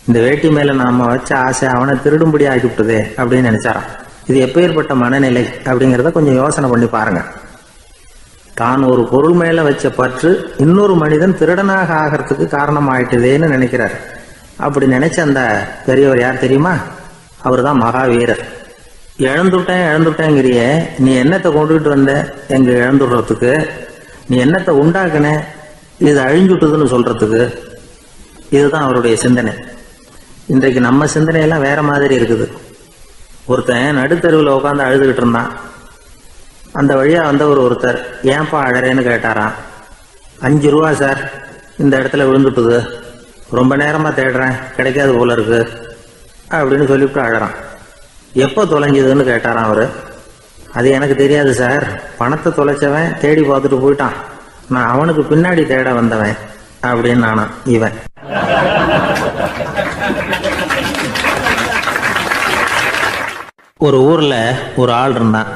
இந்த வேட்டி மேல நாம வச்ச ஆசை அவனை திருடும்படி ஆக்கிவிட்டதே அப்படின்னு நினைச்சாராம். இது எப்பேற்பட்ட மனநிலை அப்படிங்கிறத கொஞ்சம் யோசனை பண்ணி பாருங்க. தான் ஒரு பொருள் மேல வச்ச பற்று இன்னொரு மனிதன் திருடனாக ஆகிறதுக்கு காரணம் ஆயிட்டுதேன்னு நினைக்கிறார். அப்படி நினைச்ச அந்த பெரியவர் யார் தெரியுமா? அவர் தான் மகாவீரர். இழந்துட்டேங்கிறிய, நீ என்னத்தை கொண்டுகிட்டு வந்த எங்க இழந்துடுறதுக்கு? நீ என்னத்தை உண்டாக்குன இது அழிஞ்சுட்டுதுன்னு சொல்றதுக்கு? இதுதான் அவருடைய சிந்தனை. இன்றைக்கு நம்ம சிந்தனையெல்லாம் வேற மாதிரி இருக்குது. ஒருத்தன் நடுத்தருவில் உட்காந்து அழுதுகிட்டு இருந்தான். அந்த வழியா வந்தவர் ஒருத்தர், ஏன்பா அழறேன்னு கேட்டாராம். 5 ரூபா சார், இந்த இடத்துல விழுந்துட்டுது, ரொம்ப நேரமா தேடுறேன், கிடைக்காது போல இருக்கு அப்படின்னு சொல்லிவிட்டு அழறான். எப்போ தொலைஞ்சதுன்னு கேட்டாராம் அவரு. அது எனக்கு தெரியாது சார், பணத்தை தொலைச்சவன் தேடி பார்த்துட்டு போயிட்டான், நான் அவனுக்கு பின்னாடி தேட வந்தவன் அப்படின்னு நானா இவன். ஒரு ஊர்ல ஒரு ஆள் இருந்தான்.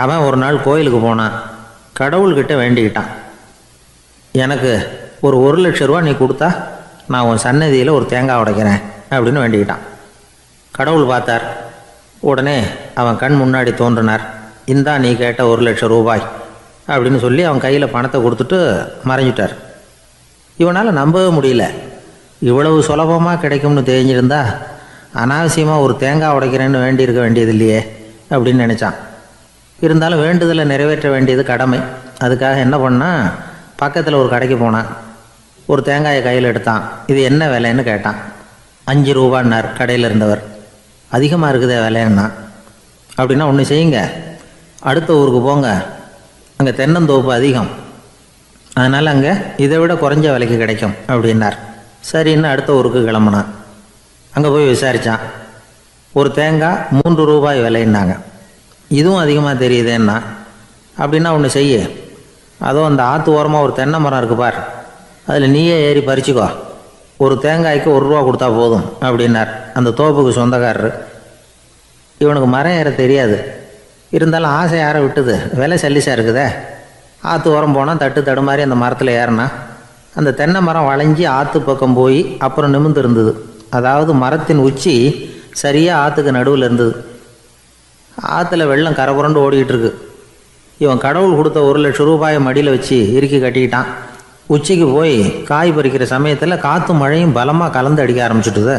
அவன் ஒரு நாள் கோயிலுக்கு போனான். கடவுள்கிட்ட வேண்டிக்கிட்டான், எனக்கு ஒரு 1,00,000 ரூபா நீ கொடுத்தா நான் உன் சன்னதியில் ஒரு தேங்காய் உடைக்கிறேன் அப்படின்னு வேண்டிக்கிட்டான். கடவுள் பார்த்தார். உடனே அவன் கண் முன்னாடி தோன்றினார். இந்தா நீ கேட்ட 1,00,000 ரூபாய் அப்படின்னு சொல்லி அவன் கையில் பணத்தை கொடுத்துட்டு மறைஞ்சிட்டார். இவனால் நம்பவே முடியல. இவ்வளவு சுலபமாக கிடைக்கும்னு தெரிஞ்சிருந்தா அனாவசியமாக ஒரு தேங்காய் உடைக்கிறேன்னு வேண்டியிருக்க வேண்டியது இல்லையே அப்படின்னு நினச்சான். இருந்தாலும் வேண்டுதலை நிறைவேற்ற வேண்டியது கடமை. அதுக்காக என்ன பண்ணால், பக்கத்தில் ஒரு கடைக்கு போனான். ஒரு தேங்காயை கையில் எடுத்தான். இது என்ன விலைன்னு கேட்டான். 5 ரூபான்னார் கடையில் இருந்தவர். அதிகமாக இருக்குதே விலைன்னா. அப்படின்னா ஒன்று செய்யுங்க, அடுத்த ஊருக்கு போங்க, அங்கே தென்னந்தோப்பு அதிகம், அதனால் அங்கே இதை விட குறைஞ்ச விலைக்கு கிடைக்கும் அப்படின்னார். சரின்னு அடுத்த ஊருக்கு கிளம்புனான். அங்கே போய் விசாரித்தான். ஒரு தேங்காய் 3 ரூபாய் விலைன்னாங்க. இதுவும் அதிகமாக தெரியுதேன்னா. அப்படின்னா ஒன்று செய்ய, அதோ அந்த ஆற்று ஓரமாக ஒரு தென்னை மரம் இருக்கு பார், அதில் நீயே ஏறி பறிச்சுக்கோ, ஒரு தேங்காய்க்கு 1 ரூபா கொடுத்தா போதும் அப்படின்னார் அந்த தோப்புக்கு சொந்தக்காரர். இவனுக்கு மரம் ஏற தெரியாது, இருந்தாலும் ஆசை யார விட்டுது, விலை சல்லிசாக இருக்குதே. ஆற்று ஓரம் போனால் தட்டு தடுமாறி அந்த மரத்தில் ஏறினா அந்த தென்னை மரம் வளைஞ்சி ஆற்று பக்கம் போய் அப்புறம் நிமிர்ந்து இருந்தது. அதாவது மரத்தின் உச்சி சரியாக ஆற்றுக்கு நடுவில் இருந்தது. ஆற்றுல வெள்ளம் கரை புரண்டு ஓடிக்கிட்டு இருக்கு. இவன் கடவுள் கொடுத்த 1,00,000 ரூபாயை மடியில் வச்சு இறுக்கி கட்டிக்கிட்டான். உச்சிக்கு போய் காய் பறிக்கிற சமயத்தில் காற்றும் மழையும் பலமாக கலந்து அடிக்க ஆரம்பிச்சுட்டுது.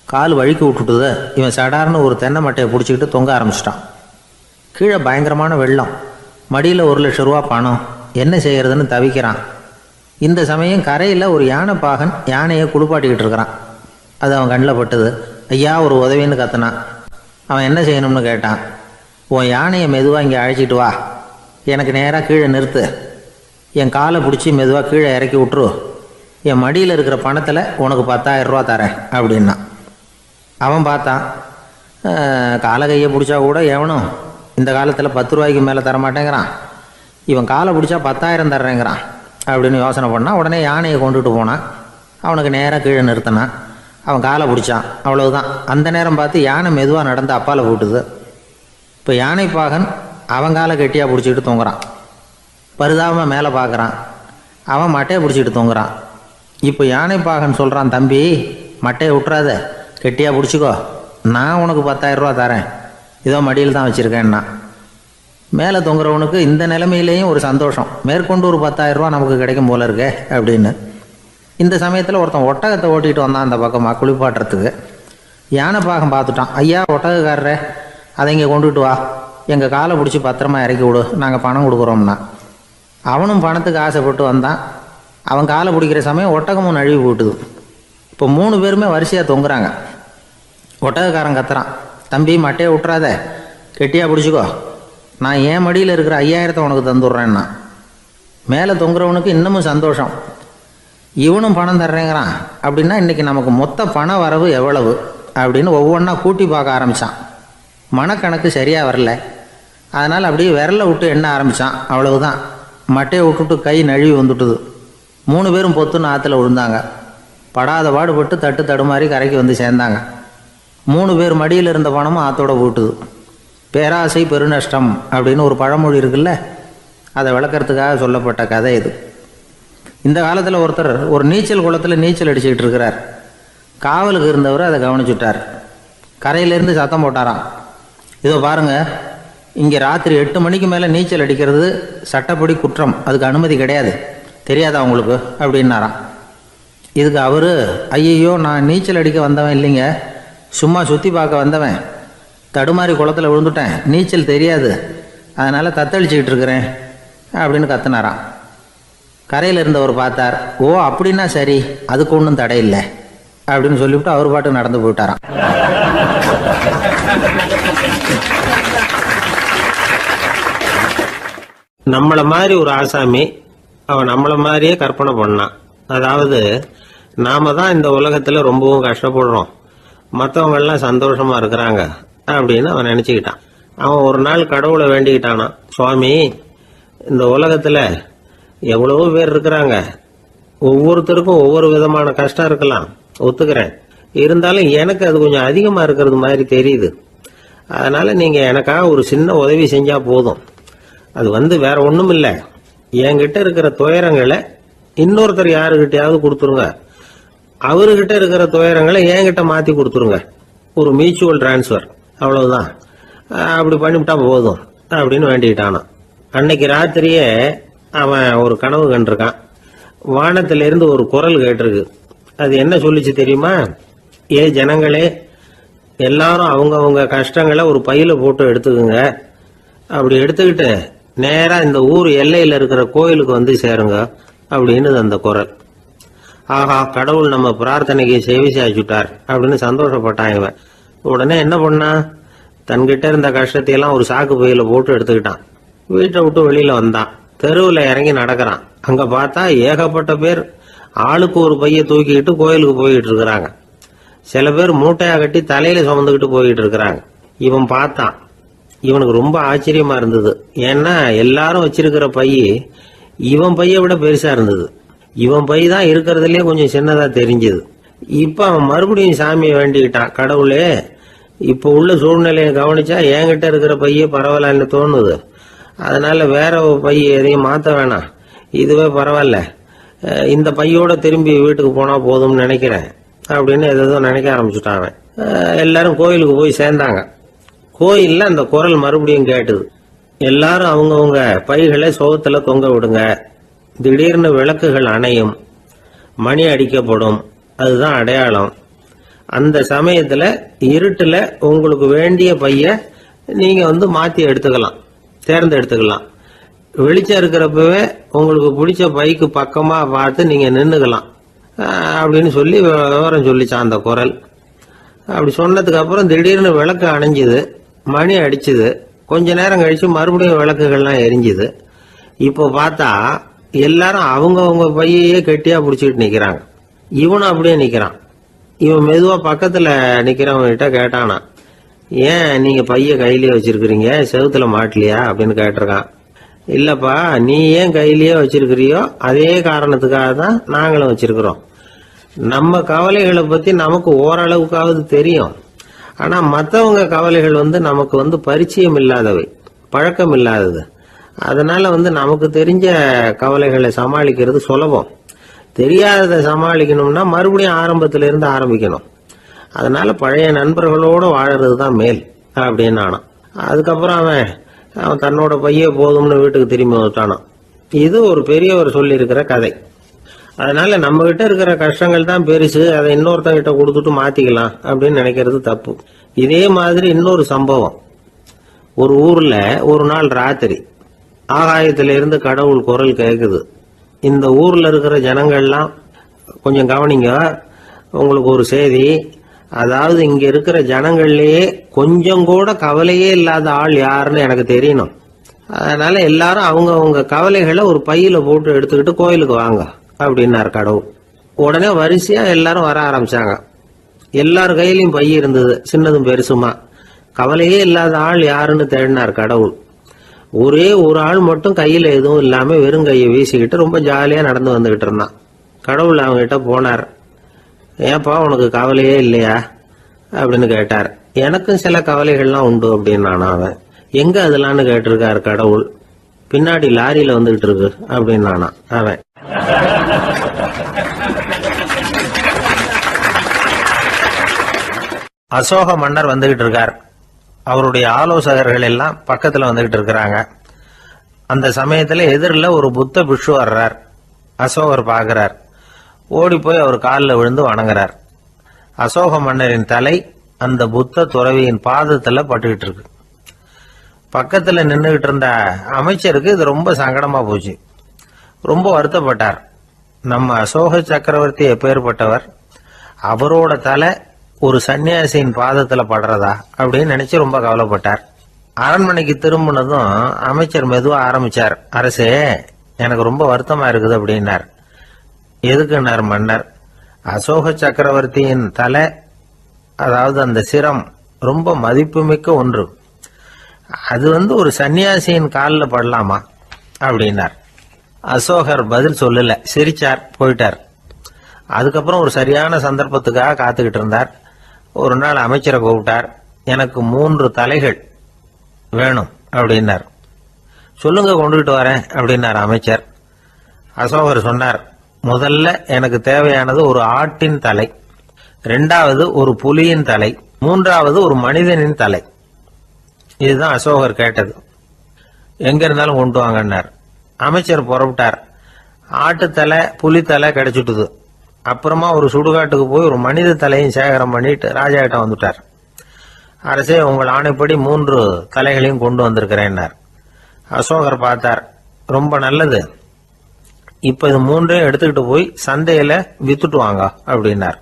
கால் வழுக்கி விட்டுட்டுது. இவன் சடார்னு ஒரு தென்னை மட்டையை பிடிச்சிக்கிட்டு தொங்க ஆரம்பிச்சிட்டான். கீழே பயங்கரமான வெள்ளம், மடியில் 1,00,000 ரூபா பணம், என்ன செய்கிறதுன்னு தவிக்கிறான். இந்த சமயம் கரையில் ஒரு யானை பாகன் யானையை குளிப்பாட்டிக்கிட்டு இருக்கிறான். அது அவன் கண்ணில் பட்டுது. ஐயா ஒரு உதவின்னு கத்துனான். அவன் என்ன செய்யணும்னு கேட்டான். உன் யானையை மெதுவாக இங்கே அழைச்சிட்டு வா, எனக்கு நேராக கீழே நிறுத்து, என் காலை பிடிச்சி மெதுவாக கீழே இறக்கி விட்டுரு, என் மடியில் இருக்கிற பணத்தில் உனக்கு 10,000 ரூபா தரேன் அப்படின்னா. அவன் பார்த்தான், காலை கையை பிடிச்சா கூட எவனும் இந்த காலத்தில் 10 ரூபாய்க்கு மேலே தரமாட்டேங்கிறான், இவன் காலை பிடிச்சா 10,000 தர்றேங்கிறான் அப்படின்னு யோசனை பண்ணால் உடனே யானையை கொண்டுட்டு போனான். அவனுக்கு நேராக கீழே நிறுத்தினான். அவன் காலை பிடிச்சான், அவ்வளவுதான். அந்த நேரம் பார்த்து யானை மெதுவாக நடந்து அப்பால் போட்டுது. இப்போ யானை பாகன் அவன் காலை கெட்டியாக பிடிச்சிக்கிட்டு தூங்குறான். பரிதாபமாக மேலே பார்க்குறான், அவன் மட்டையை பிடிச்சிக்கிட்டு தூங்குறான். இப்போ யானை பாகன் சொல்கிறான், தம்பி மட்டையை விட்டுறாத, கெட்டியாக பிடிச்சிக்கோ, நான் உனக்கு 10,000 ரூபா தரேன், இதோ மடியில் தான் வச்சுருக்கேன்னா. மேலே தொங்குறவனுக்கு இந்த நிலைமையிலேயும் ஒரு சந்தோஷம், மேற்கொண்டு ஒரு 10,000 ரூபா நமக்கு கிடைக்கும் போல இருக்கே அப்படின்னு. இந்த சமயத்தில் ஒருத்தன் ஒட்டகத்தை ஓட்டிகிட்டு வந்தான் அந்த பக்கமாக குளிப்பாட்டுறதுக்கு. யானை பாகம் பார்த்துட்டான், ஐயா ஒட்டகக்காரரே, அதை இங்கே கொண்டுட்டு வா, எங்கள் காலை பிடிச்சி பத்திரமா இறக்கி விடு, நாங்கள் பணம் கொடுக்குறோம்னா. அவனும் பணத்துக்கு ஆசைப்பட்டு வந்தான். அவன் காலை பிடிக்கிற சமயம் ஒட்டகமும் நழுவி போட்டுது. இப்போ 3 பேருமே வரிசையாக தொங்குறாங்க. ஒட்டகக்காரன் கத்துறான், தம்பி மட்டையை விட்டுறாத, கெட்டியாக பிடிச்சிக்கோ, நான் என் மடியில் இருக்கிற 5,000 உனக்கு தந்துடுறேன்னா. மேலே தொங்குறவனுக்கு இன்னமும் சந்தோஷம், இவனும் பணம் தர்றேங்கிறான் அப்படின்னா இன்றைக்கி நமக்கு மொத்த பண வரவு எவ்வளவு அப்படின்னு ஒவ்வொன்றா கூட்டி பார்க்க ஆரம்பித்தான். மனக்கணக்கு சரியாக வரல, அதனால் அப்படியே விரலை விட்டு எண்ண ஆரம்பித்தான். அவ்வளவுதான், மட்டையை விட்டுட்டு கை நழுவி வந்துட்டுது. 3 பேரும் பொத்துன்னு ஆற்றுல விழுந்தாங்க. படாத பாடுபட்டு தட்டு தடுமாறி கரைக்கு வந்து சேர்ந்தாங்க. 3 பேர் மடியில் இருந்த பணமும் ஆற்றோட போட்டுது. பேராசை பெருநஷ்டம் அப்படின்னு ஒரு பழமொழி இருக்குல்ல, அதை விளக்கறதுக்காக சொல்லப்பட்ட கதை இது. இந்த காலத்தில் ஒருத்தர் ஒரு நீச்சல் குளத்தில் நீச்சல் அடிச்சுக்கிட்டு இருக்கிறார். காவலுக்கு இருந்தவர் அதை கவனிச்சுட்டார். கரையிலேருந்து சத்தம் போட்டாராம், இதோ பாருங்க, இங்கே ராத்திரி 8 மணிக்கு மேலே நீச்சல் அடிக்கிறது சட்டப்படி குற்றம், அதுக்கு அனுமதி கிடையாது, தெரியாதா உங்களுக்கு அப்படின்னாராம். இதுக்கு அவர், ஐயோ நான் நீச்சல் அடிக்க வந்தவன் இல்லைங்க, சும்மா சுற்றி பார்க்க வந்தவன், தடுமாறி குளத்தில் விழுந்துட்டேன், நீச்சல் தெரியாது, அதனால் தத்தளிச்சுக்கிட்டு இருக்கிறேன் அப்படின்னு கத்துனாராம். கரையில் இருந்தவர் பார்த்தார், ஓ அப்படின்னா சரி, அதுக்கு ஒன்றும் தடை இல்லை அப்படின்னு சொல்லிவிட்டு அவர் பாட்டு நடந்து போயிட்டாராம். நம்மளை மாதிரி ஒரு ஆசாமி அவன் நம்மளை மாதிரியே கற்பனை பண்ணான். அதாவது நாம தான் இந்த உலகத்துல ரொம்பவும் கஷ்டப்படுறோம், மற்றவங்கெல்லாம் சந்தோஷமா இருக்கிறாங்க அப்படின்னு அவன் நினைச்சுக்கிட்டான். அவன் ஒரு நாள் கடவுளை வேண்டிக்கிட்டானா, சுவாமி இந்த உலகத்துல எவ்வளவோ பேர் இருக்கிறாங்க, ஒவ்வொருத்தருக்கும் ஒவ்வொரு விதமான கஷ்டம் இருக்கலாம், ஒத்துக்கிறேன், இருந்தாலும் எனக்கு அது கொஞ்சம் அதிகமா இருக்கிறது மாதிரி தெரியுது, அதனால நீங்க எனக்காக ஒரு சின்ன உதவி செஞ்சா போதும். அது வேற ஒண்ணும் இல்லை, என்கிட்ட இருக்கிற துயரங்களை இன்னொருத்தர் யாருகிட்டயாவது கொடுத்துருங்க, அவர்கிட்ட இருக்கிற துயரங்களை என்கிட்ட மாத்தி கொடுத்துருங்க, ஒரு மியூச்சுவல் டிரான்ஸ்ஃபர், அவ்வளவுதான், அப்படி பண்ணிவிட்டா போதும் அப்படின்னு வேண்டிக்கிட்டானான். அன்னைக்கு ராத்திரியே அவன் ஒரு கனவு கண்டிருக்கான். வானத்திலிருந்து ஒரு குரல் கேட்டிருக்கு. அது என்ன சொல்லிச்சு தெரியுமா? ஏ ஜனங்களே, எல்லாரும் அவங்க கஷ்டங்களை ஒரு பையில போட்டு எடுத்துக்குங்க, அப்படி எடுத்துக்கிட்டு நேரா இந்த ஊர் எல்லையில இருக்கிற கோயிலுக்கு வந்து சேருங்க அப்படின்னு அந்த குரல். ஆஹா, கடவுள் நம்ம பிரார்த்தனைக்கு செவி சாய்ச்சுட்டார் அப்படின்னு சந்தோஷப்பட்டான் இவன். உடனே என்ன பண்ணா, தன்கிட்ட இருந்த கஷ்டத்தையெல்லாம் ஒரு சாக்கு பையில போட்டு எடுத்துக்கிட்டான். வீட்டை விட்டு வெளியில வந்தான். தெருவில் இறங்கி நடக்கிறான். அங்க பார்த்தா ஏகப்பட்ட பேர் ஆளுக்கு ஒரு பைய தூக்கிக்கிட்டு கோயிலுக்கு போயிட்டு இருக்கிறாங்க. சில பேர் மூட்டையா கட்டி தலையில சுமந்துக்கிட்டு போயிட்டு இருக்கிறாங்க. இவன் பார்த்தான். இவனுக்கு ரொம்ப ஆச்சரியமா இருந்தது. ஏன்னா எல்லாரும் வச்சிருக்கிற பைய இவன் பைய விட பெருசா இருந்தது. இவன் பை தான் இருக்கிறதுலயே கொஞ்சம் சின்னதா தெரிஞ்சது. இப்ப அவன் மறுபடியும் சாமியை வேண்டிக்கிட்டான், கடவுளே இப்ப உள்ள சூழ்நிலையை கவனிச்சா என்கிட்ட இருக்கிற பைய பரவாயில்லன்னு தோணுது, அதனால வேற பைய எதையும் மாத்த வேணாம், இதுவே பரவாயில்ல, இந்த பையோட திரும்பி வீட்டுக்கு போனா போதும்னு நினைக்கிறேன் அப்படின்னு ஏதோ நினைக்க ஆரம்பிச்சுட்டான். எல்லாரும் கோயிலுக்கு போய் சேர்ந்தாங்க. கோயில்ல அந்த குரல் மறுபடியும் கேட்டுது. எல்லாரும் அவங்கவுங்க பைகளை சோகத்துல தொங்க விடுங்க, திடீர்னு விளக்குகள் அணையும், மணி அடிக்கப்படும், அதுதான் அடையாளம். அந்த சமயத்துல இருட்டுல உங்களுக்கு வேண்டிய பைய நீங்க மாத்தி எடுத்துக்கலாம், தேர்ந்தெடுத்துக்கலாம். வெளிச்சம் இருக்கிறப்பவே உங்களுக்கு பிடிச்ச பைக்கு பக்கமா பார்த்து நீங்க நின்னுக்கலாம் அப்படின்னு சொல்லி விவரம் சொல்லிச்சான் அந்த குரல். அப்படி சொன்னதுக்கு அப்புறம் திடீர்னு விளக்கு அணைஞ்சுது, மணி அடிச்சுது. கொஞ்ச நேரம் கழிச்சு மறுபடியும் விளக்குகள்லாம் எரிஞ்சுது. இப்போ பார்த்தா எல்லாரும் அவங்கவுங்க பையையே கெட்டியா பிடிச்சிட்டு நிக்கிறாங்க. இவனும் அப்படியே நிக்கிறான். இவன் மெதுவா பக்கத்துல நிக்கிறவன்கிட்ட கேட்டானா, ஏன் நீங்க பைய கையிலேயே வச்சிருக்கிறீங்க, செவுத்துல மாட்டலையா அப்படின்னு கேட்டிருக்கான். இல்லப்பா, நீ ஏன் கையிலேயே வச்சிருக்கிறியோ அதே காரணத்துக்காக தான் நாங்களும் வச்சிருக்கிறோம். நம்ம கவலைகளை பத்தி நமக்கு ஓரளவுக்காவது தெரியும். ஆனா மற்றவங்க கவலைகள் நமக்கு பரிச்சயம் இல்லாதவை, பழக்கம் இல்லாதது. அதனால நமக்கு தெரிஞ்ச கவலைகளை சமாளிக்கிறது சுலபம். தெரியாததை சமாளிக்கணும்னா மறுபடியும் ஆரம்பத்தில இருந்து ஆரம்பிக்கணும். அதனால பழைய நண்பர்களோடு வாழறது தான் மேல் அப்படின்னு ஆனான். அதுக்கப்புறம் அவன் தன்னோட பைய போதும்னு வீட்டுக்கு திரும்பி வந்துட்டானான். இது ஒரு பெரியவர் சொல்லி இருக்கிற கதை. அதனால நம்ம கிட்ட இருக்கிற கஷ்டங்கள் தான் பெருசு, அதை இன்னொருத்தங்கிட்ட கொடுத்துட்டு மாத்திக்கலாம் அப்படின்னு நினைக்கிறது தப்பு. இதே மாதிரி இன்னொரு சம்பவம். ஒரு ஊர்ல ஒரு நாள் ராத்திரி ஆகாயத்தில இருந்து கடவுள் குரல் கேட்குது. இந்த ஊர்ல இருக்கிற ஜனங்கள்லாம் கொஞ்சம் கவனிங்க, உங்களுக்கு ஒரு செய்தி. அதாவது இங்க இருக்கிற ஜனங்கள்லயே கொஞ்சம் கூட கவலையே இல்லாத ஆள் யாருன்னு எனக்கு தெரியணும். அதனால எல்லாரும் அவங்க கவலைகளை ஒரு பையில போட்டு எடுத்துக்கிட்டு கோயிலுக்கு வாங்க அப்படின்னாரு கடவுள். உடனே வரிசையா எல்லாரும் வர ஆரம்பிச்சாங்க. எல்லார் கையிலையும் பை இருந்தது, சின்னதும் பெருசுமா. கவலையே இல்லாத ஆள் யாருன்னு தேடினார் கடவுள். ஒரே ஒரு ஆள் மட்டும் கையில எதுவும் இல்லாம வெறும் கையை வீசிக்கிட்டு ரொம்ப ஜாலியா நடந்து வந்துகிட்டு இருந்தான். கடவுள் அவங்ககிட்ட போனார். ஏப்பா, உனக்கு கவலையே இல்லையா அப்படின்னு கேட்டார். எனக்கும் சில கவலைகள்லாம் உண்டு அப்படின்னு அவன். எங்க அதெல்லாம்னு கேட்டிருக்காரு கடவுள். பின்னாடி லாரியில வந்துகிட்டு இருக்கு அப்படின்னு அவன். அசோக மன்னர் வந்துகிட்டு இருக்கார். அவருடைய ஆலோசகர்கள் எல்லாம் பக்கத்துல வந்துகிட்டு இருக்கிறாங்க. அந்த சமயத்துல எதிரில் ஒரு புத்த பிக்ஷு வர்றார். அசோகர் பார்க்கிறார். ஓடி போய் அவர் காலில் விழுந்து வணங்குறார். அசோக மன்னரின் தலை அந்த புத்த துறவியின் பாதத்துல பட்டுக்கிட்டு இருக்கு. பக்கத்துல நின்றுகிட்டு இருந்த அமைச்சருக்கு இது ரொம்ப சங்கடமா போச்சு. ரொம்ப வருத்தப்பட்டார். நம்ம அசோக சக்கரவர்த்தி எப்பேற்பட்டவர், அவரோட தலை ஒரு சன்னியாசியின் பாதத்துல படுறதா அப்படின்னு நினைச்சு ரொம்ப கவலைப்பட்டார். அரண்மனைக்கு திரும்பினதும் அமைச்சர் மெதுவா ஆரம்பிச்சார். அரசே, எனக்கு ரொம்ப வருத்தமா இருக்குது அப்படின்னார். எதுக்குன்னார் மன்னர். அசோக சக்கரவர்த்தியின் தலை, அதாவது அந்த சிரம், ரொம்ப மதிப்புமிக்க ஒன்று. அது ஒரு சன்னியாசியின் காலில் படலாமா அப்படின்னார். அசோகர் பதில் சொல்லல, சிரிச்சார், போயிட்டார். அதுக்கப்புறம் ஒரு சரியான சந்தர்ப்பத்துக்காக காத்துக்கிட்டு இருந்தார். ஒரு நாள் அமைச்சரை கூப்பிட்டார். எனக்கு 3 தலைகள் வேணும் அப்படின்னார். சொல்லுங்க, கொண்டுகிட்டு வரேன் அப்படின்னார் அமைச்சர். அசோகர் சொன்னார், முதல்ல எனக்கு தேவையானது ஒரு ஆட்டின் தலை, 2வது ஒரு புலியின் தலை, 3வது ஒரு மனிதனின் தலை. இதுதான் அசோகர் கேட்டது. எங்க இருந்தாலும் கொண்டு வாங்கன்னார். அமைச்சர் புறப்பட்டார். ஆட்டுத்தலை, புலித்தலை கிடைச்சிட்டுது. அப்புறமா ஒரு சுடுகாட்டுக்கு போய் ஒரு மனித தலையும் சேகரம் பண்ணிட்டு ராஜா கிட்ட வந்துட்டார். அரசே, உங்கள் ஆணைப்படி 3 தலைகளையும் கொண்டு வந்திருக்கிறேன்னார். அசோகர் பார்த்தார். ரொம்ப நல்லது, இப்ப இது 3ஐயும் எடுத்துக்கிட்டு போய் சந்தையில வித்துட்டு வாங்க அப்படின்னார்.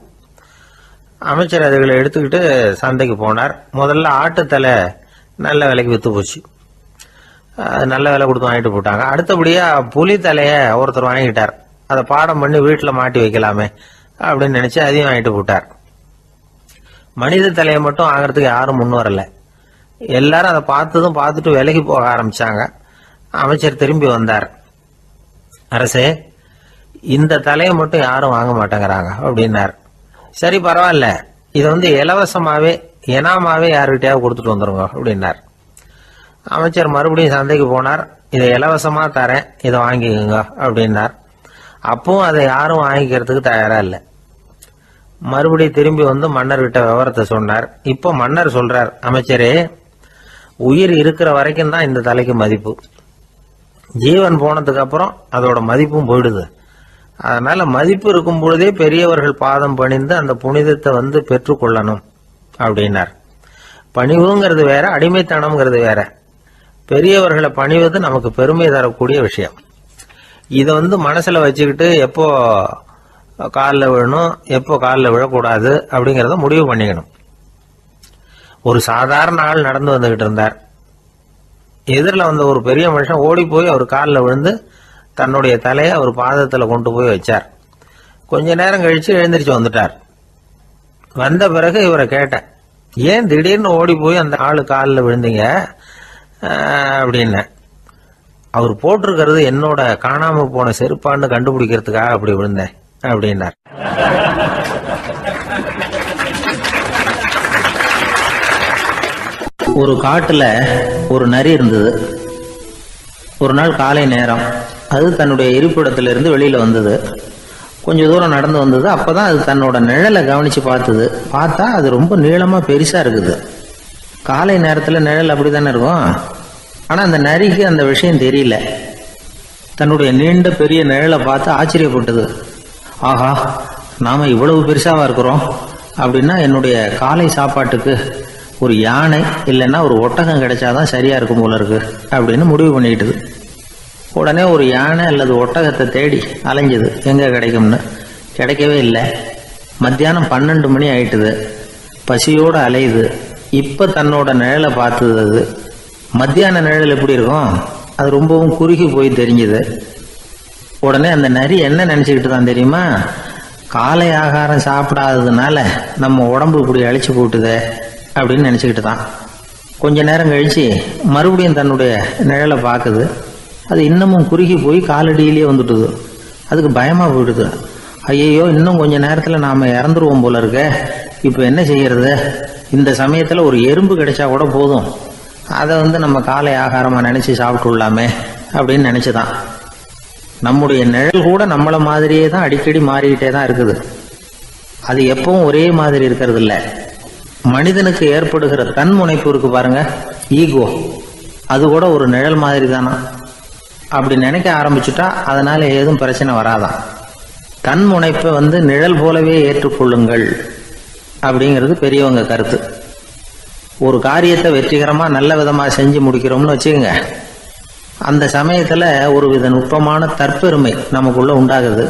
அமைச்சர் அதுகளை எடுத்துக்கிட்டு சந்தைக்கு போனார். முதல்ல ஆட்டுத்தலை நல்ல விலைக்கு வித்து போச்சு. நல்ல விலை கொடுத்து வாங்கிட்டு போட்டாங்க. அடுத்தபடியா புலி தலைய ஒருத்தர் வாங்கிட்டார். அதை பாடம் பண்ணி வீட்டுல மாட்டி வைக்கலாமே அப்படின்னு நினைச்சு அதையும் வாங்கிட்டு போட்டார். மனித தலையை மட்டும் வாங்கறதுக்கு யாரும் முன் வரல. எல்லாரும் அதை பார்த்துட்டு விலைக்கு போக ஆரம்பிச்சாங்க. அமைச்சர் திரும்பி வந்தார். அரசே, இந்த தலையை மட்டும் யாரும் வாங்க மாட்டேங்கிறாங்க அப்படின்னார். சரி, பரவாயில்ல, இதை இலவசமாவே எனாமாவே யாருக்கிட்டையாவது கொடுத்துட்டு வந்துருங்க அப்படின்னார். அமைச்சர் மறுபடியும் சந்தைக்கு போனார். இதை இலவசமா தரேன், இதை வாங்கிக்கோங்க அப்படின்னார். அப்பவும் அதை யாரும் வாங்கிக்கிறதுக்கு தயாரா இல்லை. மறுபடியும் திரும்பி மன்னர்கிட்ட விவரத்தை சொன்னார். இப்போ மன்னர் சொல்றார், அமைச்சரே, உயிர் இருக்கிற வரைக்கும் தான் இந்த தலைக்கு மதிப்பு. ஜீவன் போனதுக்கு அப்புறம் அதோட மதிப்பும் போயிடுது. அதனால மதிப்பு இருக்கும் பொழுதே பெரியவர்கள் பாதம் பணிந்து அந்த புனிதத்தை பெற்றுக்கொள்ளணும் அப்படின்னார். பணிவுங்கிறது வேற, அடிமைத்தனம்ங்கிறது வேற. பெரியவர்களை பணிவது நமக்கு பெருமை தரக்கூடிய விஷயம். இதை மனசுல வச்சுக்கிட்டு எப்போ காலில் விழணும், எப்போ காலில் விழக்கூடாது அப்படிங்கிறத முடிவு பண்ணிக்கணும். ஒரு சாதாரண ஆள் நடந்து வந்துகிட்டு இருந்தார். எதிரில் வந்த ஒரு பெரிய மனுஷன் ஓடி போய் அவர் காலில் விழுந்து தன்னுடைய தலையை அவர் பாதத்தில் கொண்டு போய் வச்சார். கொஞ்ச நேரம் கழிச்சு எழுந்திரிச்சு வந்துட்டார். வந்த பிறகு இவரை கேட்டேன், ஏன் திடீர்னு ஓடி போய் அந்த ஆளு காலில் விழுந்தீங்க அப்படின்னேன். அவர் போட்டிருக்கிறது என்னோட காணாம போன செருப்பான்னு கண்டுபிடிக்கிறதுக்காக அப்படி விழுந்தேன் அப்படின்னார். ஒரு காட்டுல ஒரு நரி இருந்தது. ஒரு நாள் காலை நேரம் அது தன்னுடைய இருப்பிடத்திலிருந்து வெளியில வந்தது. கொஞ்ச தூரம் நடந்து வந்தது. அப்பதான் அது தன்னோட நிழலை கவனிச்சு பார்த்தா அது ரொம்ப நீளமா பெருசா இருக்குது. காலை நேரத்துல நிழல் அப்படித்தானே இருக்கும். ஆனா அந்த நரிக்கு அந்த விஷயம் தெரியல. தன்னுடைய நீண்ட பெரிய நிழலை பார்த்து ஆச்சரியப்பட்டது. ஆஹா, நாம இவ்வளவு பெருசாவா இருக்கிறோம் அப்படின்னா என்னுடைய காலை சாப்பாட்டுக்கு ஒரு யானை இல்லைன்னா ஒரு ஒட்டகம் கிடைச்சாதான் சரியா இருக்கும் போல இருக்கு அப்படின்னு முடிவு பண்ணிக்கிட்டது. உடனே ஒரு யானை அல்லது ஒட்டகத்தை தேடி அலைஞ்சது, எங்க கிடைக்கும்னு. கிடைக்கவே இல்லை. மத்தியானம் 12 மணி ஆயிட்டுது. பசியோட அலையுது. இப்ப தன்னோட நிழலை பார்த்தது. அது மத்தியான நிழல் எப்படி இருக்கும்? அது ரொம்பவும் குறுகி போய் தெரிஞ்சுது. உடனே அந்த நரி என்ன நினைச்சுக்கிட்டு தான் தெரியுமா? காலை ஆகாரம் சாப்பிடாததுனால நம்ம உடம்பு இப்படி அழிச்சு போட்டுதே அப்படின்னு நினைச்சுக்கிட்டு தான். கொஞ்ச நேரம் கழிச்சு மறுபடியும் தன்னுடைய நிழலை பார்க்குது. அது இன்னமும் குறுகி போய் காலடியிலேயே வந்துட்டுது. அதுக்கு பயமா போயிடுது. ஐயோ, இன்னும் கொஞ்ச நேரத்துல நாம இறந்துருவோம் போல இருக்க. இப்ப என்ன செய்யறது? இந்த சமயத்துல ஒரு எறும்பு கிடைச்சா கூட போதும், அதை நம்ம காலை ஆகாரமா நினைச்சு சாப்பிட்டுள்ளாமே அப்படின்னு நினைச்சுதான். நம்முடைய நிழல் கூட நம்மள மாதிரியே தான் அடிக்கடி மாறிக்கிட்டே தான் இருக்குது. அது எப்பவும் ஒரே மாதிரி இருக்கிறது இல்ல. மனிதனுக்கு ஏற்படுகிற தன்முனைப்பு இருக்கு பாருங்க, ஈகோ, அது கூட ஒரு நிழல் மாதிரி தானா. அப்படி நினைக்க ஆரம்பிச்சுட்டா அதனால ஏதும் பிரச்சனை வராதான். தன்முனைப்பை நிழல் போலவே ஏற்றுக்கொள்ளுங்கள் அப்படிங்கிறது பெரியவங்க கருத்து. ஒரு காரியத்தை வெற்றிகரமா நல்ல விதமா செஞ்சு முடிக்கிறோம்னு வச்சுக்கோங்க. அந்த சமயத்துல ஒரு வித நுட்பமான தற்பெருமை நமக்குள்ள உண்டாகுது.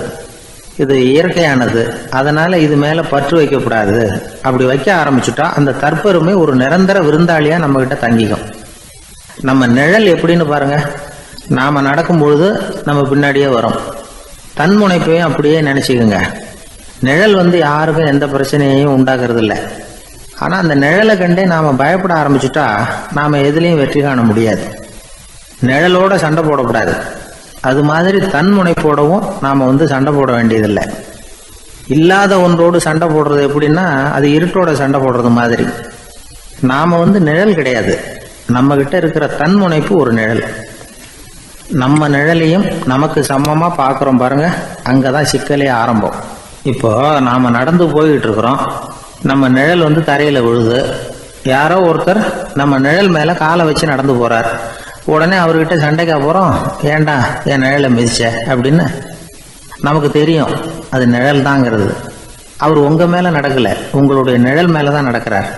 இது இயற்கையானது, அதனால இது மேல பற்று வைக்கக்கூடாது. அப்படி வைக்க ஆரம்பிச்சுட்டா அந்த தற்பெருமை ஒரு நிரந்தர விருந்தாளியா நம்ம கிட்ட தங்கிக்கும். நம்ம நிழல் எப்படின்னு பாருங்க. நாம நடக்கும் பொழுது நம்ம பின்னாடியே வரும். தன்முனைப்பையும் அப்படியே நினைச்சுக்குங்க. நிழல் யாருக்கும் எந்த பிரச்சனையையும் உண்டாக்குறது இல்லை. ஆனா அந்த நிழலை கண்டே நாம பயப்பட ஆரம்பிச்சுட்டா நாம எதுலையும் வெற்றி காண முடியாது. நிழலோட சண்டை போடக்கூடாது. அது மாதிரி தன்முனைப்போடவும் நாம சண்டை போட வேண்டியதில்லை. இல்லாத ஒன்றோடு சண்டை போடுறது எப்படின்னா அது இருட்டோட சண்டை போடுறது மாதிரி. நாம நிழல் கிடையாது. நம்ம கிட்ட இருக்கிற தன்முனைப்பு ஒரு நிழல். நம்ம நிழலையும் நமக்கு சமமா பாக்குறோம் பாருங்க, அங்கதான் சிக்கலே ஆரம்பம். இப்போ நாம நடந்து போய்கிட்டு இருக்கிறோம். நம்ம நிழல் தரையில விழுது. யாரோ ஒருத்தர் நம்ம நிழல் மேல காலை வச்சு நடந்து போறார். உடனே அவர்கிட்ட சண்டைக்கா போறோம், ஏண்டா என் நிழலை மிதிச்ச அப்படின்னு. நமக்கு தெரியும் அது நிழல் தாங்கிறது. அவர் உங்க மேல நடக்கல, உங்களுடைய நிழல் மேலதான் நடக்கிறார்.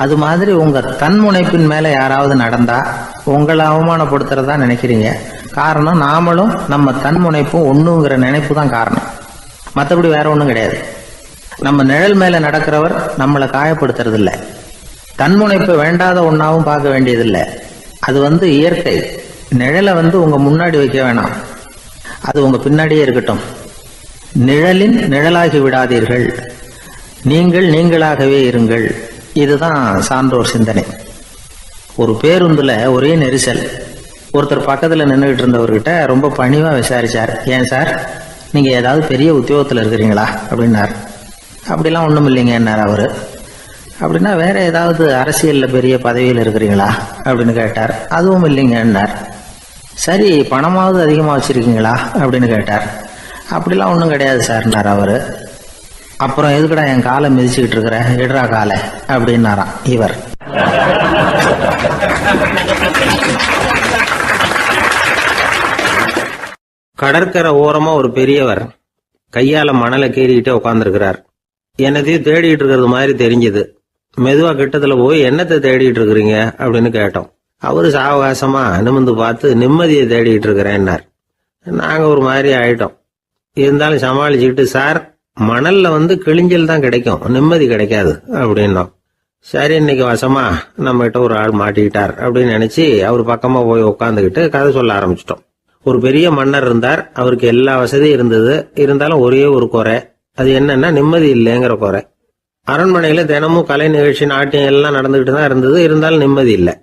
அது மாதிரி உங்க தன்முனைப்பின் மேல யாராவது நடந்தா உங்களை அவமானப்படுத்துறதா நினைக்கிறீங்க. காரணம் நாமளும் நம்ம தன்முனைப்பும் ஒண்ணுங்கிற நினைப்பு தான் காரணம். மற்றபடி வேற ஒண்ணும் கிடையாது. நம்ம நிழல் மேல நடக்கிறவர் நம்மளை காயப்படுத்துறது இல்லை. தன்முனைப்பு வேண்டாத ஒன்னாவும் பார்க்க வேண்டியதில்லை. அது இயற்கை. நிழலை உங்க முன்னாடி வைக்க வேணாம், அது உங்க பின்னாடியே இருக்கட்டும். நிழலின் நிழலாகி விடாதீர்கள், நீங்கள் நீங்களாகவே இருங்கள். இதுதான் சான்றோர் சிந்தனை. ஒரு பேருந்துல ஒரே நெரிசல். ஒருத்தர் பக்கத்துல நின்றுகிட்டு இருந்தவர்கிட்ட ரொம்ப பணிவா விசாரிச்சார், ஏன் சார் நீங்க ஏதாவது பெரிய உத்தியோகத்துல இருக்கிறீங்களா அப்படின்னார். அப்படிலாம் ஒண்ணும் இல்லைங்க என்னார் அவரு. அப்படின்னா வேற ஏதாவது அரசியல்ல பெரிய பதவியில் இருக்கிறீங்களா அப்படின்னு கேட்டார். அதுவும் இல்லைங்கன்னார். சரி, பணமாவது அதிகமா வச்சிருக்கீங்களா அப்படின்னு கேட்டார். அப்படிலாம் ஒன்றும் கிடையாது சார்னார் அவரு. அப்புறம் எதுக்குடா என் காலை மிதிச்சுக்கிட்டு இருக்கிற, எடுறா காலை அப்படின்னாராம் இவர். கடற்கரை ஓரமா ஒரு பெரியவர் கையால மணலை கீறிக்கிட்டே உட்காந்துருக்கிறார். என்னத்தையும் தேடிட்டு இருக்கிறது மாதிரி தெரிஞ்சது. மெதுவா கிட்டத்துல போய் என்னத்தை தேடிட்டு இருக்கிறீங்க அப்படின்னு கேட்டோம். அவரு சாவகாசமா நிமிர்ந்து பார்த்து நிம்மதியை தேடிட்டு இருக்கிறேன்னார். நாங்க ஒரு மாதிரி ஆயிட்டோம். இருந்தாலும் சமாளிச்சுக்கிட்டு, சார் மணல்ல கிழிஞ்சல் தான் கிடைக்கும், நிம்மதி கிடைக்காது அப்படின்னோம். சரி, இன்னைக்கு வசமா நம்ம கிட்ட ஒரு ஆள் மாட்டிக்கிட்டார் அப்படின்னு நினைச்சு அவர் பக்கமா போய் உட்காந்துக்கிட்டு கதை சொல்ல ஆரம்பிச்சிட்டோம். ஒரு பெரிய மன்னர் இருந்தார். அவருக்கு எல்லா வசதியும் இருந்தது. இருந்தாலும் ஒரே ஒரு குறை. அது என்னன்னா நிம்மதி இல்லைங்கிற குறை. அரண்மனையில் தினமும் கலை நிகழ்ச்சி, நாட்டியம் எல்லாம் நடந்துகிட்டு தான் இருந்தது. இருந்தாலும் நிம்மதி இல்லை.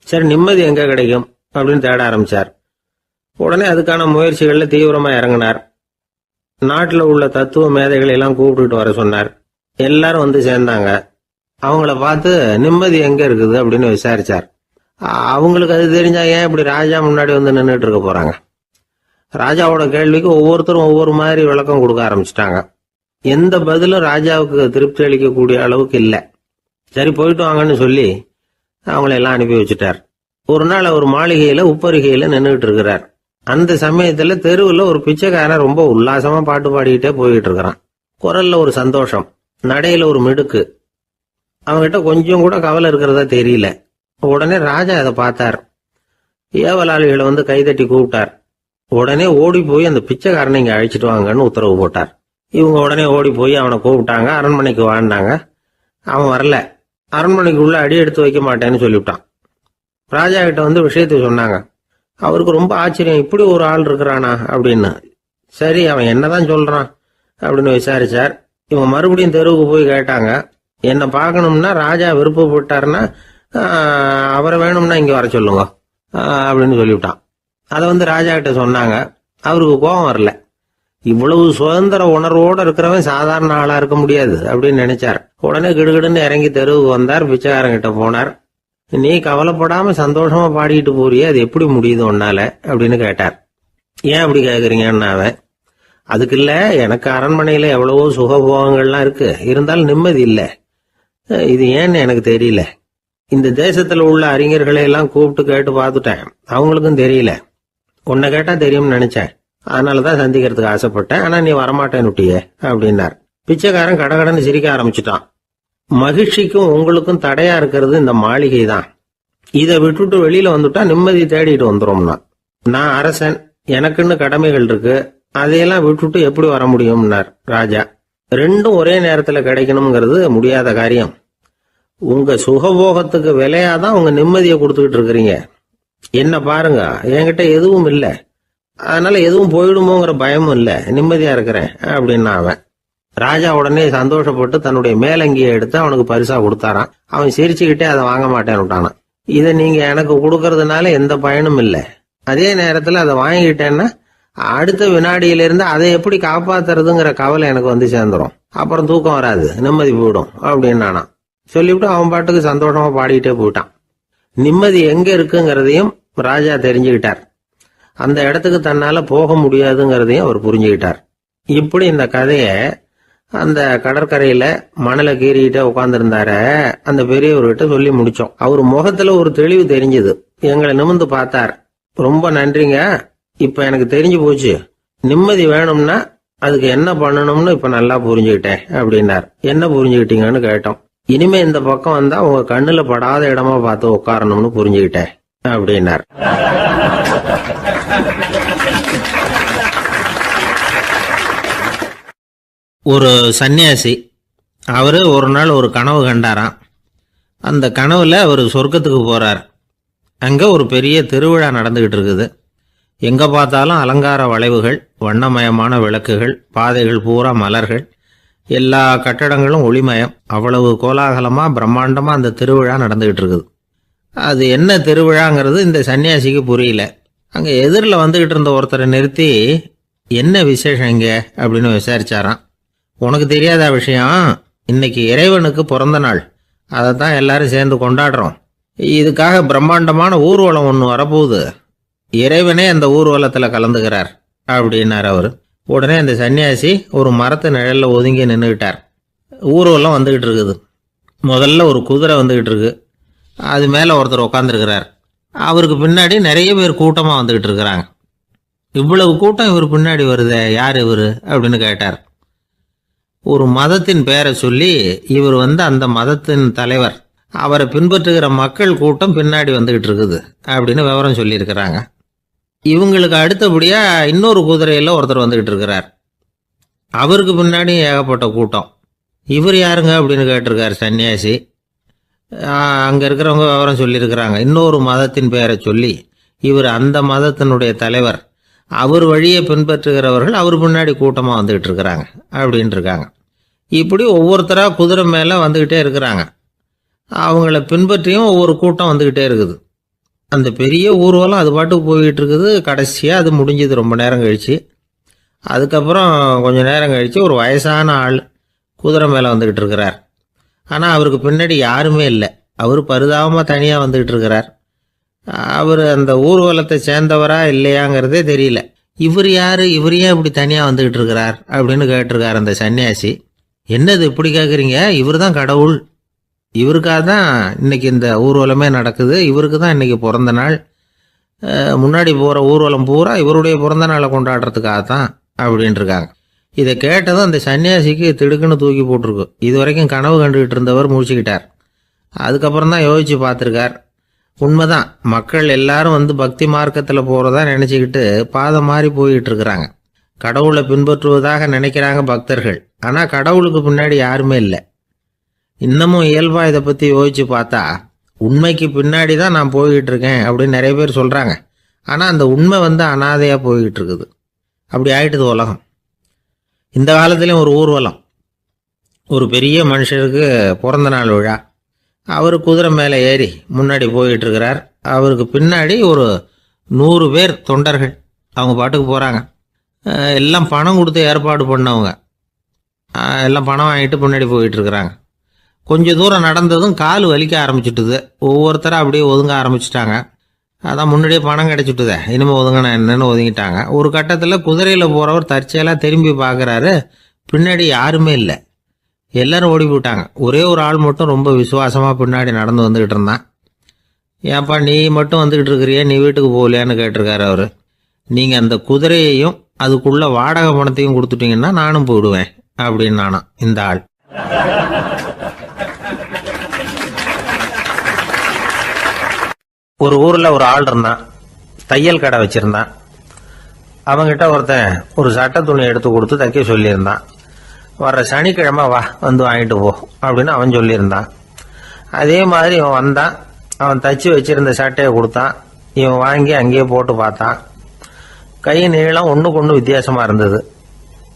சரி, நிம்மதி எங்கே கிடைக்கும் அப்படின்னு தேட ஆரம்பித்தார். உடனே அதுக்கான முயற்சிகளில் தீவிரமாக இறங்கினார். நாட்டில் உள்ள தத்துவ மேதைகளை எல்லாம் கூப்பிட்டுட்டு வர சொன்னார். எல்லாரும் வந்து சேர்ந்தாங்க. அவங்கள பார்த்து நிம்மதி எங்கே இருக்குது அப்படின்னு விசாரிச்சார். அவங்களுக்கு அது தெரிஞ்சா ஏன் இப்படி ராஜா முன்னாடி வந்து நின்றுட்டு இருக்க போறாங்க? ராஜாவோட கேள்விக்கு ஒவ்வொருத்தரும் ஒவ்வொரு மாதிரி விளக்கம் கொடுக்க ஆரம்பிச்சிட்டாங்க. எந்த பதிலும் ராஜாவுக்கு திருப்தி அளிக்கக்கூடிய அளவுக்கு இல்லை. சரி, போயிட்டு வாங்கன்னு சொல்லி அவங்கள எல்லாம் அனுப்பி வச்சுட்டார். ஒரு நாள் அவர் மாளிகையில உப்பருகையில நின்றுட்டு இருக்கிறார். அந்த சமயத்துல தெருவில் ஒரு பிச்சைக்காரன் ரொம்ப உல்லாசமா பாட்டு பாடிக்கிட்டே போயிட்டு இருக்கிறான். குரல்ல ஒரு சந்தோஷம், நடையில ஒரு மிடுக்கு. அவன்கிட்ட கொஞ்சம் கூட கவலை இருக்கிறதா தெரியல. உடனே ராஜா அதை பார்த்தார். ஏவலாளிகளை வந்து கைதட்டி கூப்பிட்டார். உடனே ஓடி போய் அந்த பிச்சைக்காரனை இங்க அழைச்சிட்டு வாங்கன்னு உத்தரவு போட்டார். இவங்க உடனே ஓடி போய் அவனை கூப்பிட்டாங்க. அரண்மனைக்கு வாழ்ந்தாங்க. அவன் வரல. அரண்மனைக்கு உள்ள அடி எடுத்து வைக்க மாட்டேன்னு சொல்லிவிட்டான். ராஜா கிட்ட வந்து விஷயத்தை சொன்னாங்க. அவருக்கு ரொம்ப ஆச்சரியம், இப்படி ஒரு ஆள் இருக்கிறானா அப்படின்னு. சரி, அவன் என்னதான் சொல்றான் அப்படின்னு விசாரிச்சார். இவங்க மறுபடியும் தெருவுக்கு போய் கேட்டாங்க. என்னை பார்க்கணும்னா ராஜா விருப்பப்பட்டாருன்னா அவரை வேணும்னா இங்க வர சொல்லுங்க அப்படின்னு சொல்லிவிட்டான். அதை வந்து ராஜா கிட்ட சொன்னாங்க. அவருக்கு கோபம் வரல. இவ்வளவு சுதந்திர உணர்வோடு இருக்கிறவன் சாதாரண ஆளா இருக்க முடியாது அப்படின்னு நினைச்சார். உடனே கிடுகிடுன்னு இறங்கி தெருவுக்கு வந்தார். பிச்சைக்காரங்கிட்ட போனார். நீ கவலைப்படாம சந்தோஷமா பாடிட்டு போறியே, அது எப்படி முடியுது உன்னால அப்படின்னு கேட்டார். ஏன் அப்படி கேக்குறீங்கன்னு அவன், அதுக்கு இல்ல, எனக்கு அரண்மனையில எவ்வளவோ சுகபோகங்கள்லாம் இருக்கு, இருந்தாலும் நிம்மதி இல்லை. இது ஏன்னு எனக்கு தெரியல. இந்த தேசத்துல உள்ள அறிஞர்களை எல்லாம் கூப்பிட்டு கேட்டு பார்த்துட்டேன், அவங்களுக்கும் தெரியல. உன்னை கேட்டா தெரியும்னு நினைச்சேன், அதனாலதான் சந்திக்கிறதுக்கு ஆசைப்பட்டேன். ஆனா நீ வரமாட்டேன்னுட்டியே அப்படின்னார். பிச்சைக்காரன் கடகடன்னு சிரிக்க ஆரம்பிச்சுட்டான். மகிழ்ச்சிக்கும் உங்களுக்கும் தடையா இருக்கிறது இந்த மாளிகை தான். இதை விட்டுட்டு வெளியில வந்துட்டா நிம்மதி தேடிட்டு வந்துடும்னா. நான் அரசன், எனக்குன்னு கடமைகள் இருக்கு, அதையெல்லாம் விட்டுட்டு எப்படி வர முடியும்னார் ராஜா. ரெண்டும் ஒரே நேரத்துல கிடைக்கணுங்கிறது முடியாத காரியம். உங்க சுகபோகத்துக்கு விலையாதான் உங்க நிம்மதியை கொடுத்துக்கிட்டு இருக்கிறீங்க. என்ன பாருங்க, என்கிட்ட எதுவும் இல்லை, அதனால எதுவும் போயிடுமோங்கிற பயமும் இல்லை, நிம்மதியா இருக்கிறேன் அப்படின்னா அவன். ராஜா உடனே சந்தோஷப்பட்டு தன்னுடைய மேலங்கியை எடுத்து அவனுக்கு பரிசா கொடுத்தாரான். அவன் சிரிச்சுக்கிட்டே அதை வாங்க மாட்டேன்னு விட்டானான். இதை நீங்க எனக்கு கொடுக்கறதுனால எந்த பயனும் இல்லை, அதே நேரத்துல அதை வாங்கிட்டேன்னா அடுத்த வினாடியிலிருந்து அதை எப்படி காப்பாத்துறதுங்கிற கவலை எனக்கு வந்து சேர்ந்துரும், அப்புறம் தூக்கம் வராது, நிம்மதி போயிடும் அப்படின்னானா. சொல்லிவிட்டு அவன் பாட்டுக்கு சந்தோஷமா பாடிக்கிட்டே போயிட்டான். நிம்மதி எங்க இருக்குங்கிறதையும் ராஜா தெரிஞ்சுக்கிட்டார். அந்த இடத்துக்கு தன்னால போக முடியாதுங்கிறதையும் அவர் புரிஞ்சுக்கிட்டார். இப்படி இந்த கதைய அந்த கடற்கரையில மணலை கீறிக்கிட்டே உட்கார்ந்துருந்தார அந்த பெரியவர்கிட்ட சொல்லி முடிச்சோம். அவர் முகத்துல ஒரு தெளிவு தெரிஞ்சது. எங்களை நிமிர்ந்து பார்த்தார். ரொம்ப நன்றிங்க, இப்ப எனக்கு தெரிஞ்சு போச்சு, நிம்மதி வேணும்னா அதுக்கு என்ன பண்ணணும்னு இப்ப நல்லா புரிஞ்சுக்கிட்டேன் அப்படின்னார். என்ன புரிஞ்சுக்கிட்டீங்கன்னு கேட்டோம். இனிமே இந்த பக்கம் வந்தா உங்க கண்ணுல படாத இடமா பார்த்து உட்காரணும்னு புரிஞ்சுக்கிட்டேன் அப்படின்னார். ஒரு சன்னியாசி, அவரு ஒரு நாள் ஒரு கனவு கண்டாராம். அந்த கனவுல அவர் சொர்க்கத்துக்கு போறார். அங்க ஒரு பெரிய திருவிழா நடந்துகிட்டு இருக்குது. எங்க பார்த்தாலும் அலங்கார வளைவுகள், வண்ணமயமான விளக்குகள், பாதைகள் பூரா மலர்கள், எல்லா கட்டடங்களும் ஒளிமயம். அவ்வளவு கோலாகலமா பிரம்மாண்டமா அந்த திருவிழா நடந்துகிட்டு இருக்குது. அது என்ன திருவிழாங்கிறது இந்த சன்னியாசிக்கு புரியல. அங்க எதிரில் வந்துகிட்டு இருந்த ஒருத்தரை நிறுத்தி, என்ன விசேஷம் இங்க அப்படின்னு விசாரிச்சாராம். உனக்கு தெரியாத விஷயம், இன்னைக்கு இறைவனுக்கு பிறந்த நாள், அதை தான் எல்லாரும் சேர்ந்து கொண்டாடுறோம். இதுக்காக பிரம்மாண்டமான ஊர்வலம் ஒன்று வரப்போகுது, இறைவனே அந்த ஊர்வலத்தில் கலந்துக்கிறார் அப்படின்னார் அவர். உடனே அந்த சன்னியாசி ஒரு மரத்து நிழல்ல ஒதுங்கி நின்றுக்கிட்டார். ஊர்வலம் வந்துகிட்டு இருக்குது. முதல்ல ஒரு குதிரை வந்துகிட்டு இருக்கு, அது மேலே ஒருத்தர் உட்காந்துருக்கிறார். அவருக்கு பின்னாடி நிறைய பேர் கூட்டமாக வந்துகிட்டு இருக்கிறாங்க. இவ்வளவு கூட்டம் இவர் பின்னாடி வருதே, யார் இவர் அப்படின்னு கேட்டார். ஒரு மதத்தின் பெயரை சொல்லி, இவர் அந்த மதத்தின் தலைவர், அவரை பின்பற்றுகிற மக்கள் கூட்டம் பின்னாடி வந்துகிட்டு இருக்குது அப்படின்னு விவரம் சொல்லியிருக்கிறாங்க. இவங்களுக்கு அடுத்தபடியா இன்னொரு குதிரையில் ஒருத்தர் வந்துகிட்டு இருக்கிறார். அவருக்கு பின்னாடி ஏகப்பட்ட கூட்டம். இவர் யாருங்க அப்படின்னு கேட்டிருக்காரு சன்னியாசி. அங்கே இருக்கிறவங்க விவரம் சொல்லியிருக்கிறாங்க. இன்னொரு மதத்தின் பெயரை சொல்லி, இவர் அந்த மதத்தினுடைய தலைவர், அவர் வழியை பின்பற்றுகிறவர்கள் அவர் பின்னாடி கூட்டமாக வந்துகிட்டு இருக்கிறாங்க அப்படின்னு இருக்காங்க. இப்படி ஒவ்வொருத்தராக குதிரை மேலே வந்துக்கிட்டே இருக்கிறாங்க. அவங்கள பின்பற்றியும் ஒவ்வொரு கூட்டம் வந்துக்கிட்டே இருக்குது. அந்த பெரிய ஊர்வலம் அது பாட்டுக்கு போய்கிட்டு இருக்குது. கடைசியாக அது முடிஞ்சது ரொம்ப நேரம் கழித்து. அதுக்கப்புறம் கொஞ்சம் நேரம் கழித்து ஒரு வயசான ஆள் குதிரை மேலே வந்துக்கிட்டு இருக்கிறார். ஆனால் அவருக்கு பின்னாடி யாருமே இல்லை. அவர் பரிதாபமாக தனியாக வந்துக்கிட்டு இருக்கிறார். அவர் அந்த ஊர்வலத்தை சேர்ந்தவரா இல்லையாங்கிறதே தெரியல. இவர் யார், இவர் ஏன் இப்படி தனியாக வந்துக்கிட்டு இருக்கிறார் அப்படின்னு கேட்டிருக்கார் அந்த சன்னியாசி. என்னது இப்படி கேட்குறீங்க? இவர் தான் கடவுள். இவருக்காக தான் இன்னைக்கு இந்த ஊர்வலமே நடக்குது. இவருக்கு தான் இன்னைக்கு பிறந்த நாள். முன்னாடி போகிற ஊர்வலம் பூரா இவருடைய பிறந்த நாளை கொண்டாடுறதுக்காக தான் அப்படின்ட்டுருக்காங்க. இதை கேட்டதும் அந்த சன்னியாசிக்கு திடுக்குன்னு தூக்கி போட்டிருக்கு. இது வரைக்கும் கனவு கண்டுகிட்டு இருந்தவர் முடிச்சுக்கிட்டார். அதுக்கப்புறம் தான் யோசித்து பார்த்துருக்கார். உண்மைதான், மக்கள் எல்லாரும் வந்து பக்தி மார்க்கத்தில் போகிறதா நினச்சிக்கிட்டு பாதம் மாறி போய்கிட்டு இருக்கிறாங்க. கடவுளை பின்பற்றுவதாக நினைக்கிறாங்க பக்தர்கள். ஆனால் கடவுளுக்கு பின்னாடி யாருமே இல்லை. இன்னமும் இயல்பாக இதை பற்றி யோசித்து பார்த்தா உண்மைக்கு பின்னாடி தான் நான் போய்கிட்டு இருக்கேன் அப்படின்னு நிறைய பேர் சொல்கிறாங்க. ஆனால் அந்த உண்மை வந்து அனாதையாக போய்கிட்டு இருக்குது. அப்படி ஆயிட்டுது உலகம். இந்த காலத்துலேயும் ஒரு ஊர்வலம். ஒரு பெரிய மனுஷருக்கு பிறந்த நாள் விழா. அவர் குதிரை மேலே ஏறி முன்னாடி போய்கிட்டு இருக்கிறார். அவருக்கு பின்னாடி ஒரு 100 பேர் தொண்டர்கள் அவங்க பாட்டுக்கு போகிறாங்க. எல்லாம் பணம் கொடுத்து ஏற்பாடு பண்ணவங்க. எல்லாம் பணம் வாங்கிட்டு முன்னாடி போயிட்டு இருக்கிறாங்க. கொஞ்சம் தூரம் நடந்ததும் கால் வலிக்க ஆரம்பிச்சுட்டுது. ஒவ்வொருத்தரும் அப்படியே ஒதுங்க ஆரம்பிச்சிட்டாங்க. அதான் முன்னாடியே பணம் கிடைச்சிட்டுதே, இனிமேல் ஒதுங்கினா என்னன்னு ஒதுங்கிட்டாங்க. ஒரு கட்டத்தில் குதிரையில் போகிறவர் தற்செயலாக திரும்பி பார்க்குறாரு. பின்னாடி யாருமே இல்லை. எல்லாரும் ஓடி போயிட்டாங்க. ஒரே ஒரு ஆள் மட்டும் ரொம்ப விசுவாசமாக பின்னாடி நடந்து வந்துக்கிட்டு இருந்தான். ஏன்ப்பா நீ மட்டும் வந்துக்கிட்டு இருக்கிறியே, நீ வீட்டுக்கு போகலையான்னு கேட்டிருக்காரு அவர். நீங்கள் அந்த குதிரையையும் அதுக்குள்ள வாடகை பணத்தையும் கொடுத்துட்டீங்கன்னா நானும் போயிடுவேன் அப்படின்னு நானும் இந்த ஆள். ஒரு ஊரில் ஒரு ஆள் இருந்தான். தையல் கடை வச்சுருந்தான். அவங்ககிட்ட ஒருத்தன் ஒரு சட்டை துணி எடுத்து கொடுத்து தைக்க சொல்லியிருந்தான். வர்ற சனிக்கிழமை வா வந்து வாங்கிட்டு போ அப்படின்னு அவன் சொல்லியிருந்தான். அதே மாதிரி இவன் வந்தான். அவன் தச்சு வச்சிருந்த சட்டையை கொடுத்தான். இவன் வாங்கி அங்கேயே போட்டு பார்த்தான். கை நீளம் ஒன்றுக்கு ஒன்று வித்தியாசமாக இருந்தது.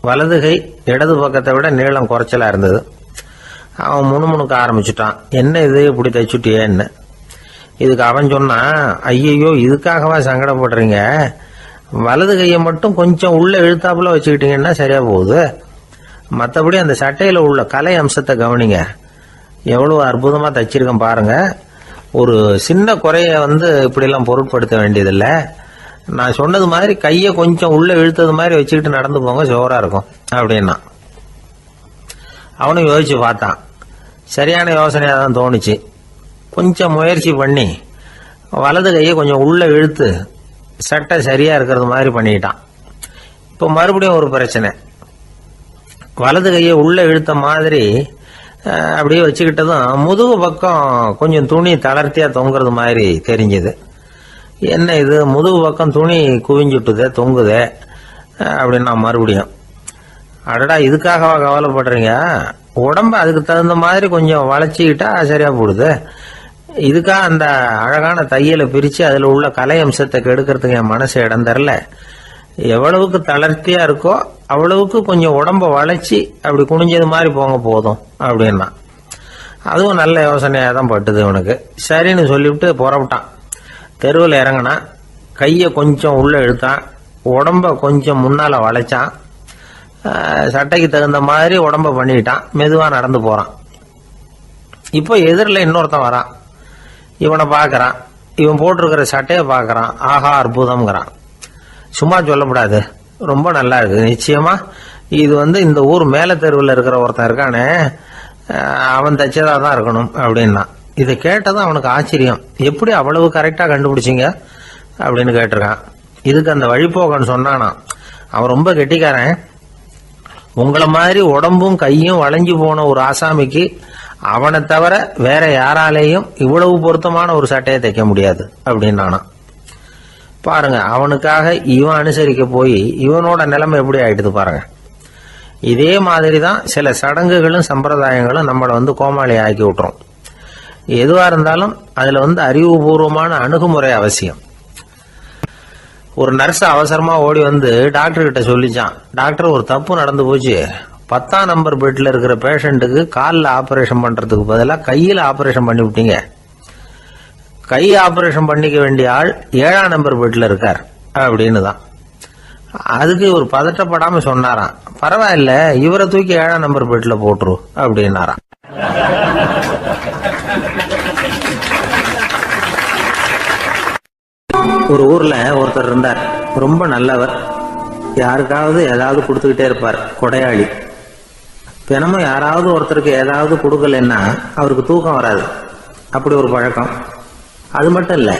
வலது கை இடது பக்கத்தை விட நீளம் குறைச்சலாக இருந்தது. அவன் முணுமுணுக்க ஆரம்பிச்சுட்டான். என்ன இது இப்படி தைச்சுட்டியேன்னு. இதுக்கு அவன் சொன்னான், ஐயையோ இதுக்காகவா சங்கடப்படுறீங்க? வலது கையை மட்டும் கொஞ்சம் உள்ள இழுத்தாப்புல வச்சுக்கிட்டீங்கன்னா சரியா போகுது. மற்றபடி அந்த சட்டையில் உள்ள கலை அம்சத்தை கவனிங்க. எவ்வளோ அற்புதமாக தைச்சிருக்கேன் பாருங்க. ஒரு சின்ன குறைய வந்து இப்படிலாம் பொருட்படுத்த வேண்டியதில்லை. நான் சொன்னது மாதிரி கையை கொஞ்சம் உள்ள இழுத்தது மாதிரி வச்சுக்கிட்டு நடந்து போங்க, ஜோராக இருக்கும் அப்படின்னா. அவனும் யோசிச்சு பார்த்தான். சரியான யோசனையாக தான் தோணுச்சு. கொஞ்சம் முயற்சி பண்ணி வலது கையை கொஞ்சம் உள்ள இழுத்து சட்டை சரியாக இருக்கிறது மாதிரி பண்ணிக்கிட்டான். இப்போ மறுபடியும் ஒரு பிரச்சனை. வலது கையை உள்ள இழுத்த மாதிரி அப்படியே வச்சுக்கிட்டதும் முதுகு பக்கம் கொஞ்சம் துணி தளர்த்தியாக தொங்குறது மாதிரி தெரிஞ்சுது. என்ன இது முதுகு பக்கம் துணி குவிஞ்சுட்டுதே தொங்குதே அப்படின்னா மறுபடியும், அடடா இதுக்காகவா கவலைப்படுறீங்க? உடம்ப அதுக்கு தகுந்த மாதிரி கொஞ்சம் வளைச்சிக்கிட்டா சரியா போடுது. இதுக்காக அந்த அழகான தையலை பிரித்து அதில் உள்ள கலை அம்சத்தை கெடுக்கிறதுக்கு என் மனசு இடம் தரல. எவ்வளவுக்கு தளர்த்தியா இருக்கோ அவ்வளவுக்கு கொஞ்சம் உடம்ப வளைச்சி அப்படி குனிஞ்சது மாதிரி போங்க போதும் அப்படின்னா. அதுவும் நல்ல யோசனையாக தான் பட்டுது இவனுக்கு. சரின்னு சொல்லிவிட்டு புறப்பட்டான். தெருவில் இறங்கினான். கையை கொஞ்சம் உள்ளே இழுத்தான். உடம்ப கொஞ்சம் முன்னால் வளைச்சான். சட்டைக்கு தகுந்த மாதிரி உடம்ப பண்ணிக்கிட்டான். மெதுவாக நடந்து போகிறான். இப்போ எதிரில் இன்னொருத்தன் வரான். இவனை பார்க்குறான். இவன் போட்டிருக்கிற சட்டையை பார்க்குறான். ஆஹா அற்புதம்ங்கிறான். சும்மா சொல்லக்கூடாது, ரொம்ப நல்லா இருக்குது. நிச்சயமாக இது வந்து இந்த ஊர் மேலே தெருவில் இருக்கிற ஒருத்தன் இருக்கானே அவன் தைச்சதாக தான் இருக்கணும் அப்படின்னா. இதை கேட்டதும் அவனுக்கு ஆச்சரியம். எப்படி அவ்வளவு கரெக்டாக கண்டுபிடிச்சிங்க அப்படின்னு கேட்டிருக்கான். இதுக்கு அந்த வழிபோக்கன்னு சொன்னானா, அவன் ரொம்ப கெட்டிக்காரன். உங்களை மாதிரி உடம்பும் கையும் வளைஞ்சு போன ஒரு ஆசாமிக்கு அவனை தவிர வேற யாராலேயும் இவ்வளவு பொருத்தமான ஒரு சட்டையை தைக்க முடியாது அப்படின்னானா. பாருங்க, அவனுக்காக இவன் அனுசரிக்க போய் இவனோட நிலைமை எப்படி ஆயிடுது பாருங்க. இதே மாதிரி தான் சில சடங்குகளும் சம்பிரதாயங்களும் நம்மளை வந்து கோமாளி ஆக்கி விட்டுரும். எதுவாக இருந்தாலும் அதில் வந்து அறிவுபூர்வமான அணுகுமுறை அவசியம். ஒரு நர்ஸ் அவசரமாக ஓடி வந்து டாக்டர் கிட்ட சொல்லிச்சான், டாக்டர் ஒரு தப்பு நடந்து போச்சு, 10ஆம் நம்பர் பெட்ல இருக்கிற பேஷண்ட்டுக்கு காலில் ஆபரேஷன் பண்றதுக்கு பதிலாக கையில் ஆபரேஷன் பண்ணி விட்டீங்க. கை ஆபரேஷன் பண்ணிக்க வேண்டிய ஆள் 7ஆம் நம்பர் பெட்ல இருக்கார் அப்படின்னு தான். அதுக்கு ஒரு பதட்டப்படாம சொன்னாராம், பரவாயில்ல இவரை தூக்கி 7ஆம் நம்பர் பெட்ல போட்டுரு அப்படின்னாராம். ஒரு ஊர்ல ஒருத்தர் இருந்தார், ரொம்ப நல்லவர். யாருக்காவது ஏதாவது கொடுத்துக்கிட்டே இருப்பார், கொடையாளி. தினமும் யாராவது ஒருத்தருக்கு ஏதாவது கொடுக்கலன்னா அவருக்கு தூக்கம் வராது, அப்படி ஒரு பழக்கம். அது மட்டும் இல்லை,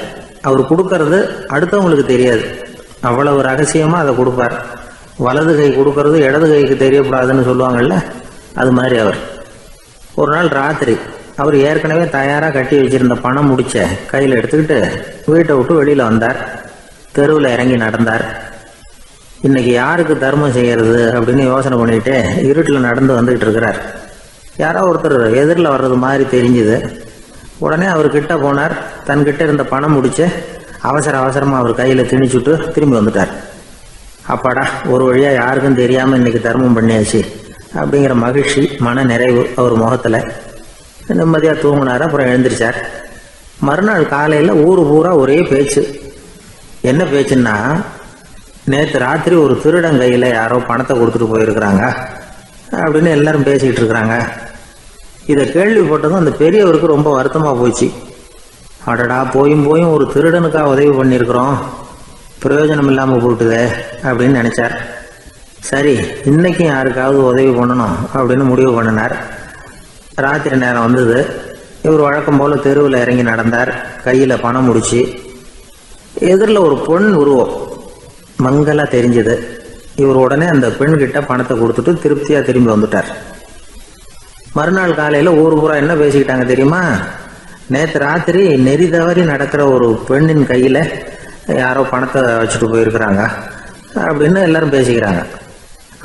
அவர் கொடுக்கறது அடுத்தவங்களுக்கு தெரியாது, அவ்வளவு ரகசியமா அதை கொடுப்பார். வலது கை கொடுக்கறது இடது கைக்கு தெரியக்கூடாதுன்னு சொல்லுவாங்கல்ல, அது மாதிரி அவர். ஒரு நாள் ராத்திரி அவர் ஏற்கனவே தயாரா கட்டி வச்சிருந்த பணம் முடிச்ச கையில் எடுத்துக்கிட்டு வீட்டை விட்டு வெளியில வந்தார். தெருவில் இறங்கி நடந்தார். இன்னைக்கு யாருக்கு தர்மம் செய்யறது அப்படின்னு யோசனை பண்ணிட்டு இருட்டில் நடந்து வந்துகிட்டு இருக்கிறார். யாரோ ஒருத்தர் எதிரில் வர்றது மாதிரி தெரிஞ்சுது. உடனே அவர் கிட்ட போனார். தன்கிட்ட இருந்த பணம் முடிச்சு அவசரமா அவர் கையில திணிச்சுட்டு திரும்பி வந்துட்டார். அப்பாடா, ஒரு வழியா யாருக்கும் தெரியாம இன்னைக்கு தர்மம் பண்ணியாச்சு அப்படிங்கிற மகிழ்ச்சி, மன நிறைவு அவர் முகத்துல. நிம்மதியா தூங்கினார். அப்புறம் எழுந்திரிச்சார். மறுநாள் காலையில ஊரு பூரா ஒரே பேச்சு. என்ன பேச்சுன்னா, நேற்று ராத்திரி ஒரு திருடன் கையில யாரோ பணத்தை கொடுத்துட்டு போயிருக்கிறாங்க அப்படின்னு எல்லாரும் பேசிக்கிட்டு இருக்கிறாங்க. இதை கேள்விப்பட்டதும் அந்த பெரியவருக்கு ரொம்ப வருத்தமா போச்சு. அடடா, போயும் ஒரு திருடனுக்காக உதவி பண்ணியிருக்கிறோம், பிரயோஜனம் இல்லாம போட்டுதே அப்படின்னு நினைச்சார். சரி, இன்னைக்கும் யாருக்காவது உதவி பண்ணணும் அப்படின்னு முடிவு பண்ணினார். ராத்திரி நேரம் வந்தது. இவர் வழக்கம் போல தெருவில் இறங்கி நடந்தார். கையில பணம் முடிச்சு. எதிரில் ஒரு பெண் உருவம் மங்கலா தெரிஞ்சது. இவர் உடனே அந்த பெண் கிட்ட பணத்தை கொடுத்துட்டு திருப்தியா திரும்பி வந்துட்டார். மறுநாள் காலையில ஊர் பூரா என்ன பேசிக்கிட்டாங்க தெரியுமா? நேற்று ராத்திரி நெறி தவறி நடக்கிற ஒரு பெண்ணின் கையில யாரோ பணத்தை வச்சுட்டு போயிருக்கிறாங்க அப்படின்னு எல்லாரும் பேசிக்கிறாங்க.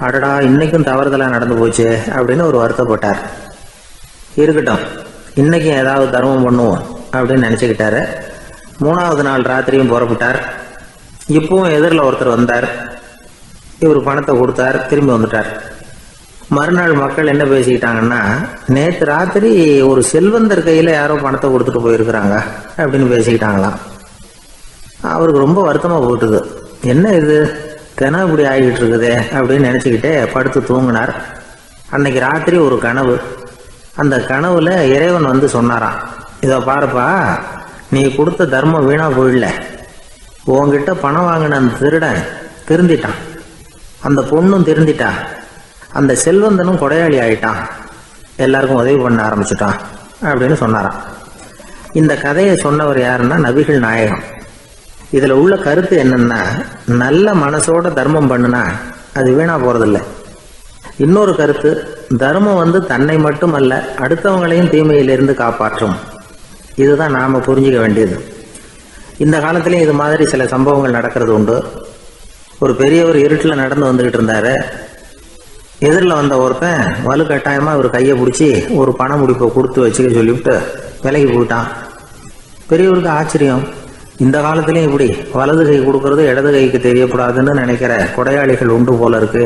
அடடா, இன்னைக்கும் தவறுதலா நடந்து போச்சு அப்படின்னு ஒரு வருத்தப்பட்டார். இருக்கட்டும், இன்னைக்கும் ஏதாவது தர்மம் பண்ணுவோம் அப்படின்னு நினைச்சுக்கிட்டாரு. 3வது நாள் ராத்திரியும் புறப்பட்டார். இப்பவும் எதிரில் ஒருத்தர் வந்தார். இவர் பணத்தை கொடுத்தார், திரும்பி வந்துட்டார். மறுநாள் மக்கள் என்ன பேசிக்கிட்டாங்கன்னா, நேற்று ராத்திரி ஒரு செல்வந்தர் கையில யாரோ பணத்தை கொடுத்துட்டு போயிருக்கிறாங்க அப்படின்னு பேசிக்கிட்டாங்களாம். அவருக்கு ரொம்ப வருத்தமா போட்டுது. என்ன இது தினம் இப்படி ஆகிட்டு இருக்குதே அப்படின்னு நினைச்சுக்கிட்டே படுத்து தூங்கினார். அன்னைக்கு ராத்திரி ஒரு கனவு. அந்த கனவுல இறைவன் வந்து சொன்னாராம், இதை பாருப்பா, நீ கொடுத்த தர்மம் வீணா போயிடல. உன்கிட்ட பணம் வாங்கின அந்த திருடன் திருந்திட்டான், அந்த பொண்ணும் திருந்திட்டா, அந்த செல்வந்தனும் கொடையாளி ஆயிட்டான், எல்லாருக்கும் உதவி பண்ண ஆரம்பிச்சுட்டான் அப்படின்னு சொன்னாராம். இந்த கதையை சொன்னவர் யாருன்னா நபிகள் நாயகம். இதுல உள்ள கருத்து என்னன்னா, நல்ல மனசோட தர்மம் பண்ணுனா அது வீணா போறதில்லை. இன்னொரு கருத்து, தர்மம் வந்து தன்னை மட்டுமல்ல அடுத்தவங்களையும் தீமையிலிருந்து காப்பாற்றும். இதுதான் நாம புரிஞ்சுக்க வேண்டியது. இந்த காலத்திலேயும் இது மாதிரி சில சம்பவங்கள் நடக்கிறது உண்டு. ஒரு பெரியவர் இருட்டில் நடந்து வந்துகிட்டு இருந்தாரு. எதிரில் வந்த ஒருத்தன் வலுக்கட்டாயமா ஒரு கையை பிடிச்சி ஒரு பண முடிப்பை கொடுத்து வச்சுக்க சொல்லிவிட்டு விலகி போயிட்டான். பெரியவருக்கு ஆச்சரியம், இந்த காலத்திலையும் இப்படி வலது கை கொடுக்கறது இடது கைக்கு தெரியக்கூடாதுன்னு நினைக்கிற கொடையாளிகள் உண்டு போல இருக்கு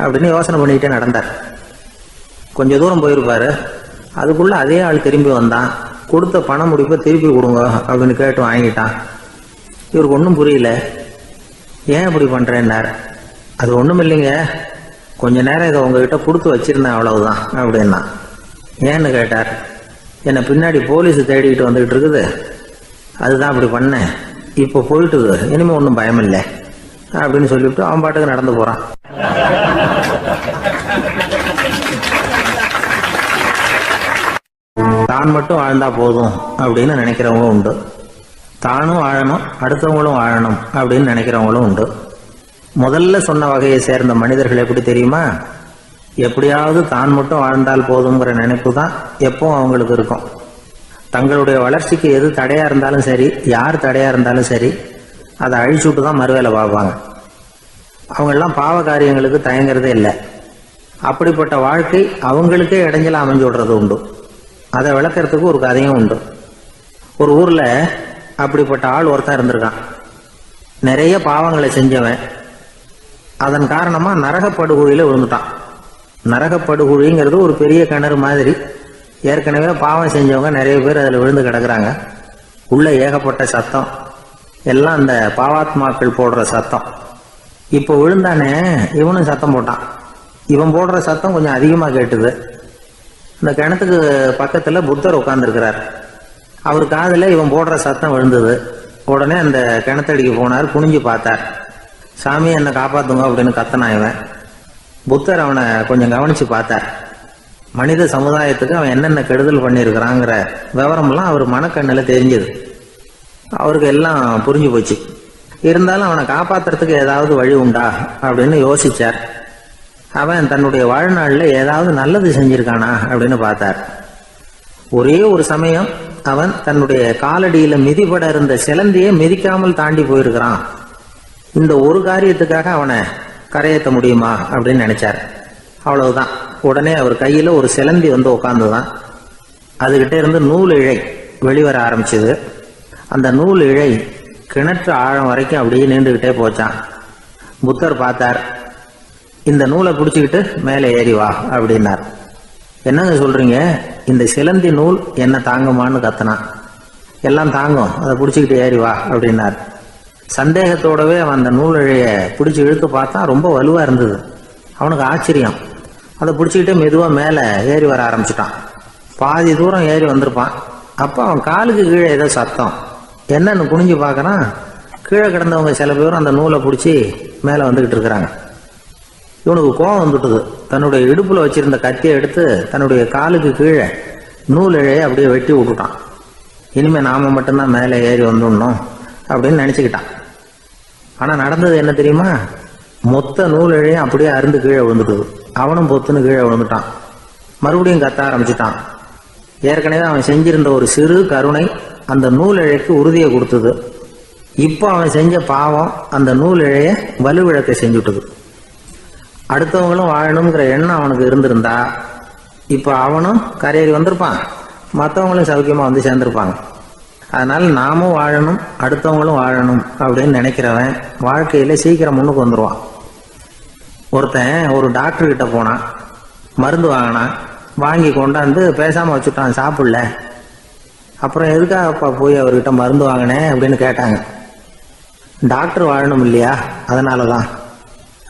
அப்படின்னு யோசனை பண்ணிக்கிட்டே நடந்தார். கொஞ்ச தூரம் போயிருப்பாரு. அதுக்குள்ள அதே ஆள் திரும்பி வந்தான். கொடுத்த பண முடிப்பை திருப்பி கொடுங்க அப்படின்னு கேட்டு வாங்கிட்டான். இவருக்கு ஒன்றும் புரியல. ஏன் இப்படி பண்றேன்னார். அது ஒன்றும் இல்லைங்க, கொஞ்ச நேரம் இதை உங்ககிட்ட கொடுத்து வச்சிருந்தேன், அவ்வளவுதான் அப்படின்னா. ஏன்னு கேட்டார். என்னை பின்னாடி போலீஸ் தேடிக்கிட்டு வந்துகிட்டு இருக்குது, அதுதான் அப்படி பண்ணேன், இப்போ போயிட்டுது, இனிமே ஒன்றும் பயம் இல்லை அப்படின்னு சொல்லிவிட்டு அவன் பாட்டுக்கு நடந்து போறான். தான் மட்டும் வாழ்ந்தா போதும் அப்படின்னு நினைக்கிறவங்களும் உண்டு. தானும் வாழணும், அடுத்தவங்களும் வாழணும் அப்படின்னு நினைக்கிறவங்களும் உண்டு. முதல்ல சொன்ன வகையை சேர்ந்த மனிதர்கள் எப்படி தெரியுமா? எப்படியாவது தான் மட்டும் வாழ்ந்தால் போதுங்கிற நினைப்பு தான் எப்பவும் அவங்களுக்கு இருக்கும். தங்களுடைய வளர்ச்சிக்கு எது தடையா இருந்தாலும் சரி, யார் தடையா இருந்தாலும் சரி, அதை அழிச்சுட்டு தான் மறுவேலை பார்ப்பாங்க. அவங்கெல்லாம் பாவ காரியங்களுக்கு தயங்குறதே இல்லை. அப்படிப்பட்ட வாழ்க்கை அவங்களுக்கே இடைஞ்சல அமைஞ்சு விடுறது உண்டு. அதை விளக்கறதுக்கு ஒரு கதையும் உண்டு. ஒரு ஊர்ல அப்படிப்பட்ட ஆள் ஒருத்தன் இருந்திருக்கான். நிறைய பாவங்களை செஞ்சவன். அதன் காரணமா நரகப்படுகொழியில விழுந்துட்டான். நரகப்படுகுழிங்கிறது ஒரு பெரிய கிணறு மாதிரி. ஏற்கனவே பாவம் செஞ்சவங்க நிறைய பேர் அதில் விழுந்து கிடக்குறாங்க. உள்ள ஏகப்பட்ட சத்தம், எல்லாம் அந்த பாவாத்மாக்கள் போடுற சத்தம். இப்போ விழுந்தானே இவனும் சத்தம் போட்டான். இவன் போடுற சத்தம் கொஞ்சம் அதிகமாக கேட்டுது. இந்த கிணத்துக்கு பக்கத்தில் புத்தர் உட்கார்ந்துருக்கிறார். அவர் காதில் இவன் போடுற சத்தம் விழுந்தது. உடனே அந்த கிணத்தடிக்கு போனார். குனிஞ்சு பார்த்தார். சாமி என்னை காப்பாத்துங்க அப்படின்னு கத்தனா இவன். புத்தர் அவனை கொஞ்சம் கவனிச்சு பார்த்தார். மனித சமுதாயத்துக்கு அவன் என்னென்ன கெடுதல் பண்ணியிருக்கிறாங்கிற விவரம்லாம் அவர் மனக்கண்ணில் தெரிஞ்சது. அவருக்கு எல்லாம் புரிஞ்சு போச்சு. இருந்தாலும் அவனை காப்பாத்துறதுக்கு ஏதாவது வழி உண்டா அப்படின்னு யோசிச்சார். அவன் தன்னுடைய வாழ்நாளில் ஏதாவது நல்லது செஞ்சிருக்கானா அப்படின்னு பார்த்தார். ஒரே ஒரு சமயம் அவன் தன்னுடைய காலடியில மிதிபட இருந்த சிலந்தியை மிதிக்காமல் தாண்டி போயிருக்கிறான். இந்த ஒரு காரியத்துக்காக அவனை கரையேற்ற முடியுமா அப்படின்னு நினைச்சார். அவ்வளவுதான். உடனே அவர் கையில ஒரு சிலந்தி வந்து உட்கார்ந்துதான். அதுகிட்ட இருந்து நூல் இழை வெளிவர ஆரம்பிச்சது. அந்த நூல் இழை கிணற்று ஆழம் வரைக்கும் அப்படியே நீண்டுகிட்டே போச்சான். புத்தர் பார்த்தார். இந்த நூலை பிடிச்சிக்கிட்டு மேலே ஏறி வா அப்படின்னார். என்னங்க சொல்றீங்க, இந்த சிலந்தி நூல் என்ன தாங்குமான்னு கத்தனான். எல்லாம் தாங்கும், அதை பிடிச்சிக்கிட்டு ஏறி வா அப்படின்னார். சந்தேகத்தோடவே அவன் அந்த நூல் இழைய பிடிச்சி இழுத்து பார்த்தா ரொம்ப வலுவா இருந்தது. அவனுக்கு ஆச்சரியம். அதை பிடிச்சிக்கிட்டே மெதுவாக மேலே ஏறி வர ஆரம்பிச்சிட்டான். பாதி தூரம் ஏறி வந்திருப்பான். அப்போ அவன் காலுக்கு கீழே ஏதோ சத்தம். என்னன்னு குனிஞ்சு பார்க்கறான். கீழே கிடந்தவங்க சில பேரும் அந்த நூலை பிடிச்சி மேலே வந்துக்கிட்டு இருக்கிறாங்க. இவனுக்கு கோபம் வந்துட்டுது. தன்னுடைய இடுப்புல வச்சிருந்த கத்தியை எடுத்து தன்னுடைய காலுக்கு கீழே நூல் இழையை அப்படியே வெட்டி விட்டுட்டான். இனிமே நாம மட்டும்தான் மேலே ஏறி வந்துடணும் அப்படின்னு நினைச்சுக்கிட்டான். ஆனா நடந்தது என்ன தெரியுமா? மொத்த நூல் இழையும் அப்படியே அருந்து கீழே விழுந்துட்டுது. அவனும் பொத்துன்னு கீழே விழுந்துட்டான். மறுபடியும் கத்த ஆரம்பிச்சுட்டான். ஏற்கனவே அவன் செஞ்சிருந்த ஒரு சிறு கருணை அந்த நூல் இழைக்கு உறுதியை கொடுத்தது. இப்போ அவன் செஞ்ச பாவம் அந்த நூல் இழைய வலுவிழக்க செஞ்சுட்டுது. அடுத்தவங்களும் வாழணுங்கிற எண்ணம் அவனுக்கு இருந்திருந்தா இப்போ அவனும் கரையேறி வந்திருப்பான், மற்றவங்களும் சௌக்கியமா வந்து சேர்ந்திருப்பாங்க. அதனால நாமும் வாழணும், அடுத்தவங்களும் வாழணும் அப்படின்னு நினைக்கிறவன் வாழ்க்கையில சீக்கிரம் முன்னுக்கு வந்துடுவான். ஒருத்தன் ஒரு டாக்டர் கிட்ட போனான், மருந்து வாங்கினான். வாங்கி கொண்டாந்து பேசாம வச்சுட்டான், சாப்பிடல. அப்புறம் எதுக்காகப்பா போய் அவர்கிட்ட மருந்து வாங்கினேன் அப்படின்னு கேட்டாங்க. டாக்டர் வாழணும் இல்லையா, அதனாலதான்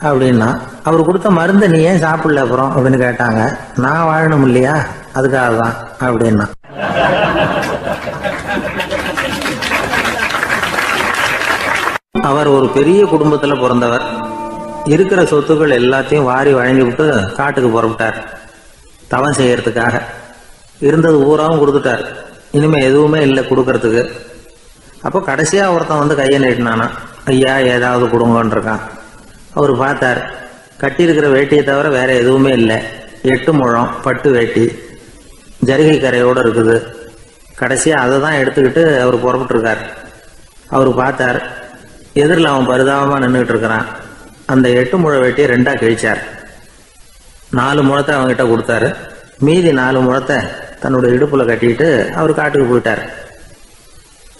அப்படின்னா. அவர் கொடுத்த மருந்தை நீ ஏன் சாப்பிடல அப்புறம் அப்படின்னு கேட்டாங்க. நான் வாழணும் இல்லையா, அதுக்காக தான் அப்படின்னா. அவர் ஒரு பெரிய குடும்பத்துல பிறந்தவர். இருக்கிற சொத்துக்கள் எல்லாத்தையும் வாரி வழங்கி விட்டு காட்டுக்கு புறப்பட்டார் தவம் செய்யறதுக்காக. இருந்தது ஊராவும் கொடுத்துட்டார். இனிமே எதுவுமே இல்லை கொடுக்கறதுக்கு. அப்போ கடைசியா ஒருத்தன் வந்து கையை நீட்டினானா, ஐயா ஏதாவது கொடுங்கன்னு இருக்கான். அவர் பார்த்தார். கட்டி இருக்கிற வேட்டியை தவிர வேற எதுவுமே இல்லை. 8 முழம் பட்டு வேட்டி ஜரிகை கரையோடு இருக்குது. கடைசியா அதை தான் எடுத்துக்கிட்டு அவர் புறப்பட்டு இருக்கார். அவர் பார்த்தார். எதிரில் அவன் பரிதாபமா நின்றுட்டு இருக்கிறான். அந்த 8 முழ வேட்டியை 2ஆ கிழிச்சார். 4 முழத்தை அவங்ககிட்ட கொடுத்தாரு. மீதி 4 முழத்தை தன்னுடைய இடுப்புல கட்டிட்டு அவர் காட்டுக்கு போயிட்டார்.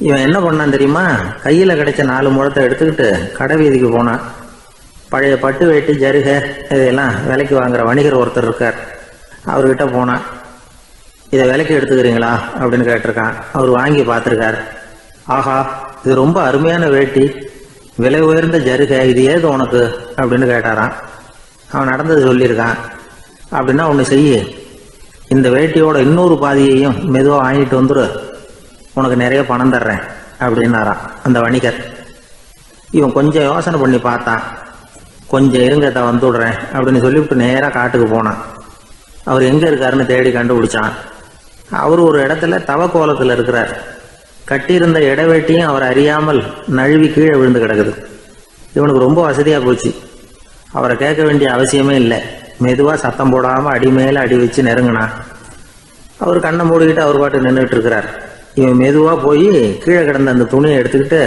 இவன் என்ன பண்ணான் தெரியுமா? கையில கிடைச்ச 4 முழத்தை எடுத்துக்கிட்டு கடை வீதிக்கு போனான். பழைய பட்டு வேட்டி ஜருகை இதெல்லாம் விலைக்கு வாங்குற வணிகர் ஒருத்தர் இருக்கார். அவர்கிட்ட போனான். இதை விலைக்கு எடுத்துக்கிறீங்களா அப்படின்னு கேட்டிருக்கான். அவர் வாங்கி பார்த்துருக்கார். ஆஹா, இது ரொம்ப அருமையான வேட்டி, விலை உயர்ந்த ஜருகை, இது ஏது உனக்கு அப்படின்னு கேட்டாரான். அவன் நடந்தது சொல்லியிருக்கான். அப்படின்னா ஒன்று செய்ய, இந்த வேட்டியோட இன்னொரு பாதியையும் மெதுவாக வாங்கிட்டு வந்துரு, உனக்கு நிறைய பணம் தர்றேன் அப்படின்னாரான் அந்த வணிகர். இவன் கொஞ்சம் யோசனை பண்ணி பார்த்தான். கொஞ்சம் இருங்கத்தை வந்துடுறேன் அப்படின்னு சொல்லிவிட்டு நேராக காட்டுக்கு போனான். அவர் எங்கே இருக்காருன்னு தேடி கண்டுபிடிச்சான். அவர் ஒரு இடத்துல தவக்கோலத்தில் இருக்கிறார். கட்டியிருந்த இடவேட்டியும் அவர் அறியாமல் நழுவி கீழே விழுந்து கிடக்குது. இவனுக்கு ரொம்ப வசதியாக போச்சு. அவரை கேட்க வேண்டிய அவசியமே இல்லை. மெதுவாக சத்தம் போடாமல் அடி மேலே அடி வச்சு நெருங்கினான். அவர் கண்ணை மூடிக்கிட்டு அவர் பாட்டு நின்றுட்டு இருக்கிறார். இவன் மெதுவாக போய் கீழே கிடந்த அந்த துணியை எடுத்துக்கிட்டு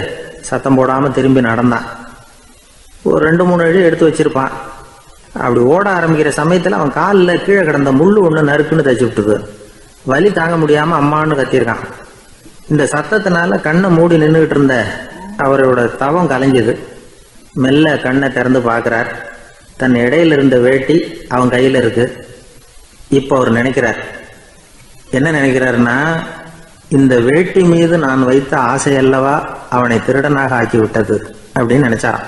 சத்தம் போடாமல் திரும்பி நடந்தான். ஒரு 2-3 அடி எடுத்து வச்சிருப்பான். அப்படி ஓட ஆரம்பிக்கிற சமயத்தில் அவன் காலில் கீழே கிடந்த முள்ளு ஒன்று நறுக்குன்னு தச்சு விட்டுது. வலி தாங்க முடியாமல் அம்மான்னு கத்தியிருக்கான். இந்த சத்தத்தினால கண்ணை மூடி நின்றுகிட்டு இருந்த அவரோட தவம் கலைஞ்சது. மெல்ல கண்ணை திறந்து பார்க்கிறார். தன் இடையில இருந்த வேட்டி அவன் கையில் இருக்கு. இப்போ அவர் நினைக்கிறார், என்ன நினைக்கிறாருன்னா, இந்த வேட்டி மீது நான் வைத்த ஆசையல்லவா அவனை திருடனாக ஆக்கி விட்டது அப்படின்னு நினைச்சாராம்.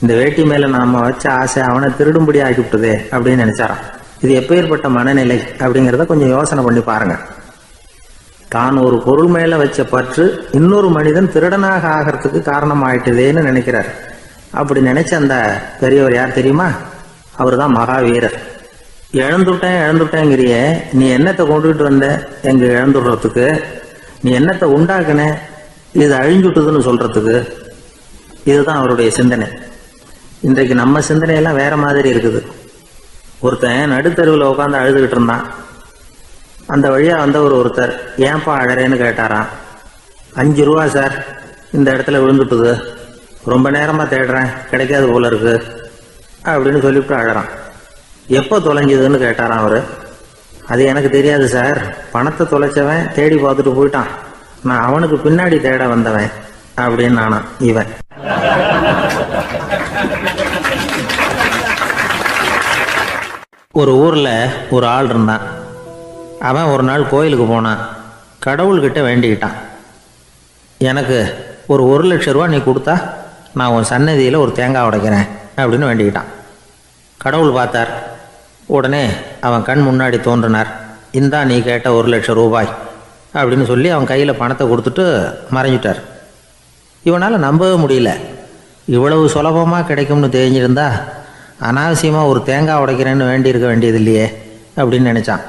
இந்த வேட்டி மேல நாம வச்ச ஆசை அவனை திருடும்படி ஆக்கி விட்டதே அப்படின்னு நினைச்சாராம். இது எப்பேற்பட்ட மனநிலை அப்படிங்கிறத கொஞ்சம் யோசனை பண்ணி பாருங்க. தான் ஒரு பொருள் மேல வச்ச பற்று இன்னொரு மனிதன் திருடனாக ஆகிறதுக்கு காரணம் ஆயிட்டுதேன்னு நினைக்கிறார். அப்படி நினைச்ச அந்த பெரியவர் யார் தெரியுமா? அவர் தான் மகாவீரர். இழந்துட்டேங்கிறிய, நீ என்னத்தை கொண்டுகிட்டு வந்த எங்க இழந்துடுறதுக்கு? நீ என்னத்தை உண்டாக்குன இது அழிஞ்சுட்டுதுன்னு சொல்றதுக்கு? இதுதான் அவருடைய சிந்தனை. இன்றைக்கு நம்ம சிந்தனையெல்லாம் வேற மாதிரி இருக்குது. ஒருத்தன் நடுத்தருவில் உட்காந்து அழுதுகிட்டு இருந்தான். அந்த வழியா வந்தவர் ஒருத்தர், ஏன்பா அழறேன்னு கேட்டாராம். 5 ரூபா சார், இந்த இடத்துல விழுந்துட்டுது, ரொம்ப நேரமா தேடுறேன், கிடைக்காது போல இருக்கு அப்படின்னு சொல்லிவிட்டு அழறான். எப்போ தொலைஞ்சதுன்னு கேட்டாராம் அவரு. அது எனக்கு தெரியாது சார், பணத்தை தொலைச்சவன் தேடி பார்த்துட்டு போயிட்டான், நான் அவனுக்கு பின்னாடி தேட வந்தவன் அப்படின்னு நானா இவன். ஒரு ஊர்ல ஒரு ஆள் இருந்தான். அவன் ஒரு நாள் கோயிலுக்கு போனான். கடவுள்கிட்ட வேண்டிக்கிட்டான், எனக்கு ஒரு 1,00,000 ரூபா நீ கொடுத்தா நான் உன் சன்னதியில் ஒரு தேங்காய் உடைக்கிறேன் அப்படின்னு வேண்டிக்கிட்டான். கடவுள் பார்த்தார். உடனே அவன் கண் முன்னாடி தோன்றினார். இந்தா நீ கேட்ட 1,00,000 ரூபாய் அப்படின்னு சொல்லி அவன் கையில் பணத்தை கொடுத்துட்டு மறைஞ்சிட்டார். இவனால் நம்பவே முடியல. இவ்வளவு சுலபமாக கிடைக்கும்னு தெரிஞ்சிருந்தா அனாவசியமாக ஒரு தேங்காய் உடைக்கிறேன்னு வேண்டியிருக்க வேண்டியது இல்லையே அப்படின்னு நினச்சான்.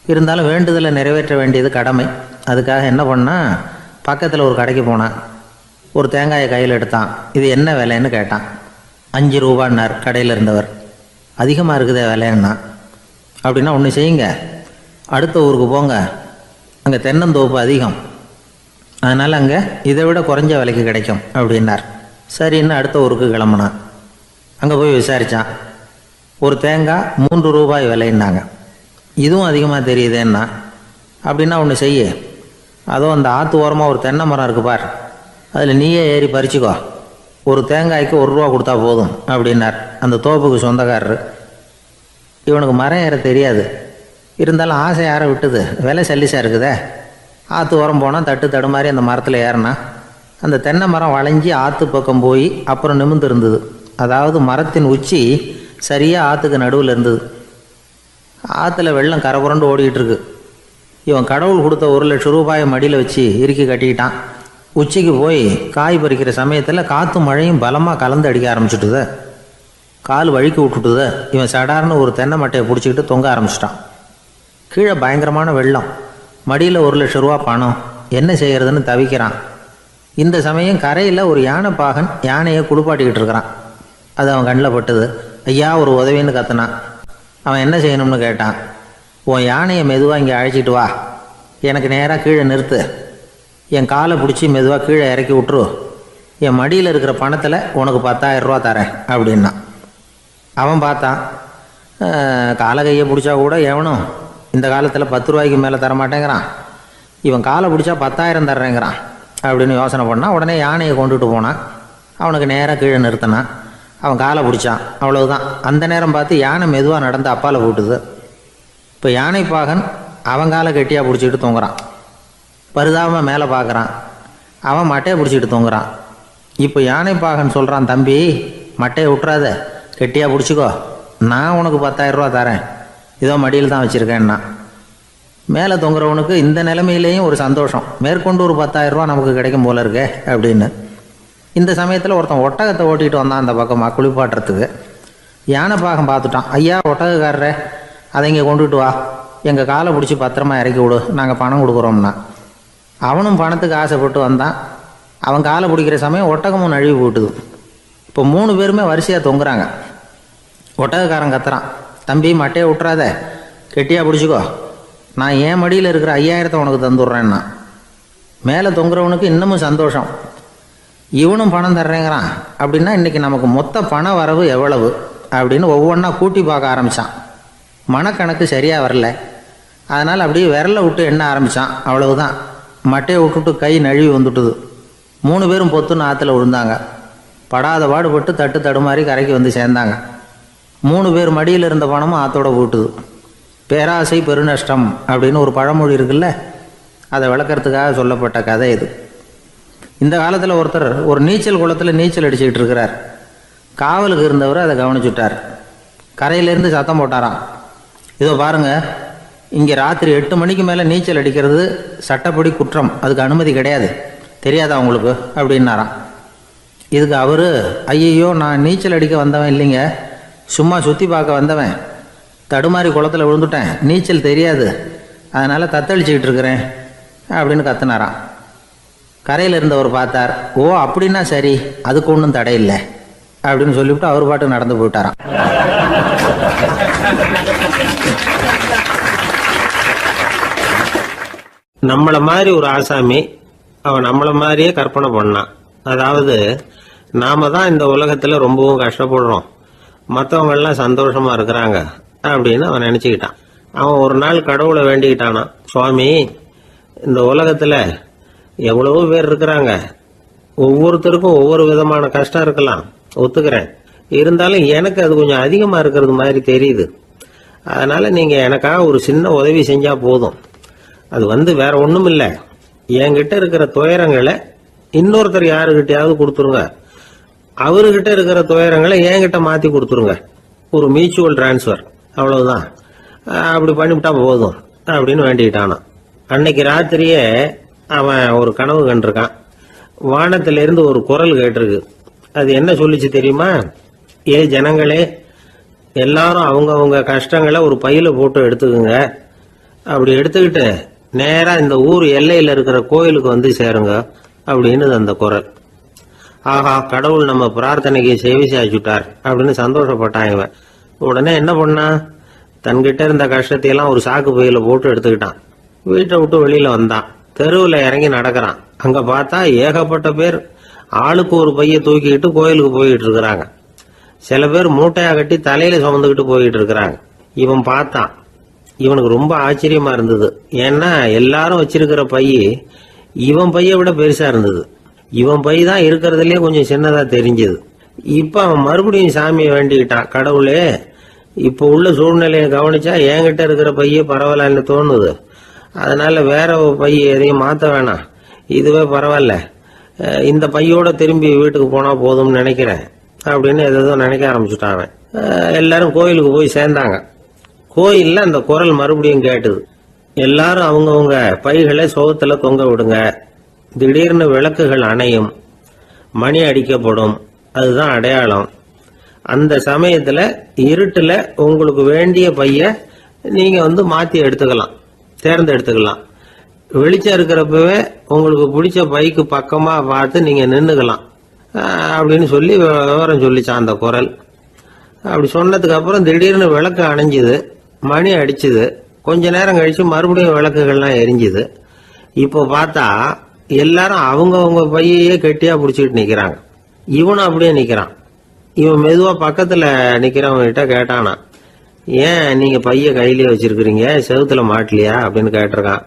இருந்தாலும் வேண்டுதலை நிறைவேற்ற வேண்டியது கடமை. அதுக்காக என்ன பண்ணால், பக்கத்தில் ஒரு கடைக்கு போனான். ஒரு தேங்காயை கையில் எடுத்தான். இது என்ன விலைன்னு கேட்டான். 5 ரூபான்னார் கடையில் இருந்தவர். அதிகமாக இருக்குதே விலைன்னா. அப்படின்னா ஒன்று செய்யுங்க, அடுத்த ஊருக்கு போங்க, அங்கே தென்னந்தோப்பு அதிகம், அதனால் அங்கே இதை விட குறைஞ்ச விலைக்கு கிடைக்கும் அப்படின்னார். சரின்னு அடுத்த ஊருக்கு கிளம்புனான். அங்கே போய் விசாரித்தான். ஒரு தேங்காய் 3 ரூபாய் விலைன்னாங்க. இதுவும் அதிகமாக தெரியுதேன்னா. அப்படின்னா ஒன்று செய்ய, அதோ அந்த ஆற்று ஓரமாக ஒரு தென்னை மரம் இருக்கு பார், அதில் நீயே ஏறி பறிச்சுக்கோ, ஒரு தேங்காய்க்கு 1 ரூபா கொடுத்தா போதும் அப்படின்னார் அந்த தோப்புக்கு சொந்தக்காரரு. இவனுக்கு மரம் ஏற தெரியாது, இருந்தாலும் ஆசை யாரை விட்டுது, விலை சல்லிசாக இருக்குதே. ஆற்று ஓரம் போனால் தட்டு தடுமாறி அந்த மரத்தில் ஏறினா அந்த தென்னை மரம் வளைஞ்சி ஆற்று பக்கம் போய் அப்புறம் நிமிர்ந்து இருந்தது. அதாவது மரத்தின் உச்சி சரியாக ஆற்றுக்கு நடுவில் இருந்தது. ஆற்றுல வெள்ளம் கரைபுரண்டு ஓடிக்கிட்டு இருக்கு. இவன் கடவுள் கொடுத்த 1,00,000 ரூபாயை மடியில் வச்சு இறுக்கி கட்டிக்கிட்டான். உச்சிக்கு போய் காய் பறிக்கிற சமயத்தில் காற்று மழையும் பலமாக கலந்து அடிக்க ஆரம்பிச்சுட்டுது. கால் வழுக்கி விட்டுட்டுது. இவன் சடார்னு ஒரு தென்னை மட்டையை பிடிச்சிக்கிட்டு தொங்க ஆரம்பிச்சிட்டான். கீழே பயங்கரமான வெள்ளம், மடியில் 1,00,000 ரூபா பணம், என்ன செய்கிறதுன்னு தவிக்கிறான். இந்த சமயம் கரையில் ஒரு யானை பாகன் யானையை குளிப்பாட்டிக்கிட்டு இருக்கிறான். அது அவன் கண்ணில் பட்டுது. ஐயா ஒரு உதவின்னு கத்துனான். அவன் என்ன செய்யணும்னு கேட்டான். உன் யானையை மெதுவாக இங்கே அழைச்சிட்டு வா, எனக்கு நேராக கீழே நிறுத்து, என் காலை பிடிச்சி மெதுவாக கீழே இறக்கி விட்டுரு, என் மடியில் இருக்கிற பணத்தில் உனக்கு 10,000 ரூபா தரேன் அப்படின்னா. அவன் பார்த்தான். காலை கையை பிடிச்சா கூட எவனும் இந்த காலத்தில் 10 ரூபாய்க்கு மேலே தரமாட்டேங்கிறான், இவன் காலை பிடிச்சா 10,000 தர்றேங்கிறான் அப்படின்னு யோசனை பண்ணான். உடனே யானையை கொண்டுட்டு போனான். அவனுக்கு நேராக கீழே நிறுத்தினான். அவன் காலை பிடிச்சான். அவ்வளவுதான். அந்த நேரம் பார்த்து யானை மெதுவாக நடந்து அப்பால் போட்டுது. இப்போ யானை பாகன் அவன் காலை கெட்டியாக பிடிச்சிக்கிட்டு தூங்குறான். பரிதாபமாக மேலே பார்க்குறான். அவன் மட்டையை பிடிச்சிக்கிட்டு தூங்குறான். இப்போ யானை பாகன் சொல்கிறான், தம்பி மட்டையை விட்டுறாத, கெட்டியாக பிடிச்சிக்கோ, நான் உனக்கு 10,000 ரூபா தரேன், இதோ மடியில் தான் வச்சுருக்கேன்னா. மேலே தொங்குறவனுக்கு இந்த நிலைமையிலேயும் ஒரு சந்தோஷம், மேற்கொண்டு ஒரு 10,000 ரூபா நமக்கு கிடைக்கும் போல இருக்கே அப்படின்னு. இந்த சமயத்தில் ஒருத்தன் ஒட்டகத்தை ஓட்டிகிட்டு வந்தான் அந்த பக்கமாக குளிப்பாட்டுறதுக்கு. யானை பாகம் பார்த்துட்டான். ஐயா ஒட்டகக்காரரே, அதை இங்கே கொண்டுட்டு வா, எங்கள் காலை பிடிச்சி பத்திரமா இறக்கி விடு, நாங்கள் பணம் கொடுக்குறோம்னா. அவனும் பணத்துக்கு ஆசைப்பட்டு வந்தான். அவன் காலை பிடிக்கிற சமயம் ஒட்டகமும் நழுவி போட்டுது. இப்போ 3 பேருமே வரிசையாக தொங்குறாங்க. ஒட்டகக்காரன் கத்துறான், தம்பி மட்டையை விட்டுறாத, கெட்டியாக பிடிச்சிக்கோ, நான் என் மடியில் இருக்கிற 5,000 உனக்கு தந்துடுறேன்னா. மேலே தொங்குறவனுக்கு இன்னமும் சந்தோஷம், இவனும் பணம் தர்றேங்கிறான். அப்படின்னா இன்றைக்கி நமக்கு மொத்த பண வரவு எவ்வளவு அப்படின்னு ஒவ்வொன்றா கூட்டி பார்க்க ஆரம்பித்தான். மனக்கணக்கு சரியாக வரல. அதனால் அப்படியே விரலை விட்டு எண்ண ஆரம்பித்தான். அவ்வளவுதான். மட்டையை விட்டுட்டு கை நழுவி வந்துட்டுது. 3 பேரும் பொத்துன்னு ஆற்றுல விழுந்தாங்க. படாத பாடுபட்டு தட்டு தடுமாறி கரைக்கு வந்து சேர்ந்தாங்க. 3 பேர் மடியில் இருந்த பணமும் ஆத்தோட போட்டுது. பேராசை பெருநஷ்டம் அப்படின்னு ஒரு பழமொழி இருக்குல்ல, அதை விளக்கறதுக்காக சொல்லப்பட்ட கதை இது. இந்த காலத்தில் ஒருத்தர் ஒரு நீச்சல் குளத்தில் நீச்சல் அடிச்சுக்கிட்டு இருக்கிறார். காவலுக்கு இருந்தவர் அதை கவனிச்சுட்டார். கரையிலேருந்து சத்தம் போட்டாராம், இதோ பாருங்க, இங்கே ராத்திரி 8 மணிக்கு மேலே நீச்சல் அடிக்கிறது சட்டப்படி குற்றம், அதுக்கு அனுமதி கிடையாது, தெரியாதா உங்களுக்கு அப்படின்னாராம். இதுக்கு அவர், ஐயையோ நான் நீச்சல் அடிக்க வந்தவன் இல்லைங்க, சும்மா சுற்றி பார்க்க வந்தவன், தடுமாறி குளத்தில் விழுந்துட்டேன், நீச்சல் தெரியாது, அதனால் தத்தளிச்சுக்கிட்டு இருக்கிறேன் அப்படின்னு கத்துனாராம். கரையில் இருந்தவர் பார்த்தார், ஓ அப்படின்னா சரி, அதுக்கு ஒன்றும் தடை இல்லை அப்படின்னு சொல்லிவிட்டு அவர் பாட்டு நடந்து போயிட்டாராம். நம்மள மாதிரி ஒரு ஆசாமி அவன் நம்மள மாதிரியே கற்பனை பண்ணான். அதாவது நாம தான் இந்த உலகத்துல ரொம்பவும் கஷ்டப்படுறோம், மற்றவங்க எல்லாம் சந்தோஷமா இருக்கிறாங்க அப்படின்னு அவன் நினைச்சுக்கிட்டான். அவன் ஒரு நாள் கடவுளை வேண்டிக்கிட்டானான், சுவாமி, இந்த உலகத்துல எவ்வளவோ பேர் இருக்கிறாங்க, ஒவ்வொருத்தருக்கும் ஒவ்வொரு விதமான கஷ்டம் இருக்கலாம், ஒத்துக்கிறேன், இருந்தாலும் எனக்கு அது கொஞ்சம் அதிகமா இருக்கிறது மாதிரி தெரியுது, அதனால நீங்க எனக்காக ஒரு சின்ன உதவி செஞ்சா போதும். அது வேற ஒண்ணும் இல்லை, என்கிட்ட இருக்கிற துயரங்களை இன்னொருத்தர் யாருக்கிட்டையாவது கொடுத்துருங்க, அவர்கிட்ட இருக்கிற துயரங்களை என்கிட்ட மாத்தி கொடுத்துருங்க, ஒரு மியூச்சுவல் டிரான்ஸ்ஃபர், அவ்வளவுதான், அப்படி பண்ணிவிட்டா போதும் அப்படின்னு வேண்டிக்கிட்டானான். அன்னைக்கு ராத்திரியே அவன் ஒரு கனவு கண்டிருக்கான். வானத்திலிருந்து ஒரு குரல் கேட்டிருக்கு. அது என்ன சொல்லிச்சு தெரியுமா? ஏ ஜனங்களே, எல்லாரும் அவங்க கஷ்டங்களை ஒரு பையில போட்டு எடுத்துக்குங்க, அப்படி எடுத்துக்கிட்டு நேரா இந்த ஊர் எல்லையில இருக்கிற கோயிலுக்கு வந்து சேருங்க அப்படின்னு அந்த குரல். ஆஹா, கடவுள் நம்ம பிரார்த்தனைக்கு செவி சாய்ச்சுட்டார் அப்படின்னு சந்தோஷப்பட்டான் இவன். உடனே என்ன பண்ணா, தன்கிட்ட இருந்த கஷ்டத்தையெல்லாம் ஒரு சாக்கு பையில போட்டு எடுத்துக்கிட்டான். வீட்டை விட்டு வெளியில வந்தான். தெருவில் இறங்கி நடக்கிறான். அங்க பார்த்தா ஏகப்பட்ட பேர் ஆளுக்கு ஒரு பைய தூக்கிக்கிட்டு கோயிலுக்கு போயிட்டு இருக்கிறாங்க. சில பேர் மூட்டையா கட்டி தலையில சுமந்துக்கிட்டு போயிட்டு இருக்கிறாங்க. இவன் பார்த்தான். இவனுக்கு ரொம்ப ஆச்சரியமா இருந்தது. ஏன்னா எல்லாரும் வச்சிருக்கிற பை இவன் பைய விட பெருசா இருந்தது. இவன் பை தான் இருக்கிறதுலயே கொஞ்சம் சின்னதா தெரிஞ்சது. இப்ப அவன் மறுபடியும் சாமியை வேண்டிக்கிட்டான், கடவுளே, இப்ப உள்ள சூழ்நிலையை கவனிச்சா என்கிட்ட இருக்கிற பைய பரவாயில்லன்னு தோணுது, அதனால வேற பை எதையும் மாத்த வேணாம், இதுவே பரவாயில்ல, இந்த பையோட திரும்பி வீட்டுக்கு போனா போதும்னு நினைக்கிறேன் அப்படின்னு ஏதோ நினைக்க ஆரம்பிச்சுட்டான் அவன். எல்லாரும் கோயிலுக்கு போய் சேர்ந்தாங்க. கோயில்ல அந்த குரல் மறுபடியும் கேட்டுது. எல்லாரும் அவங்கவுங்க பைகளை சோகத்துல தொங்க விடுங்க, திடீர்னு விளக்குகள் அணையும், மணி அடிக்கப்படும், அதுதான் அடையாளம். அந்த சமயத்துல இருட்டுல உங்களுக்கு வேண்டிய பைய நீங்க மாத்தி எடுத்துக்கலாம், தேர்ந்தெடுத்துக்கலாம். வெளிச்சம் இருக்கிறப்பவே உங்களுக்கு பிடிச்ச பைக்கு பக்கமா பார்த்து நீங்க நின்னுக்கலாம் அப்படின்னு சொல்லி விவரம் சொல்லிச்சான் அந்த குரல். அப்படி சொன்னதுக்கு அப்புறம் திடீர்னு விளக்கு அணைஞ்சுது, மணி அடிச்சுது. கொஞ்ச நேரம் கழிச்சு மறுபடியும் விளக்குகள்லாம் எரிஞ்சுது. இப்போ பார்த்தா எல்லாரும் அவங்கவுங்க பையையே கெட்டியா பிடிச்சிட்டு நிக்கிறாங்க. இவனும் அப்படியே நிக்கிறான். இவன் மெதுவா பக்கத்துல நிக்கிறவங்க கிட்ட கேட்டானா, ஏன் நீங்க பைய கையிலேயே வச்சிருக்கிறீங்க, செவுத்துல மாட்டலையா அப்படின்னு கேட்டிருக்கான்.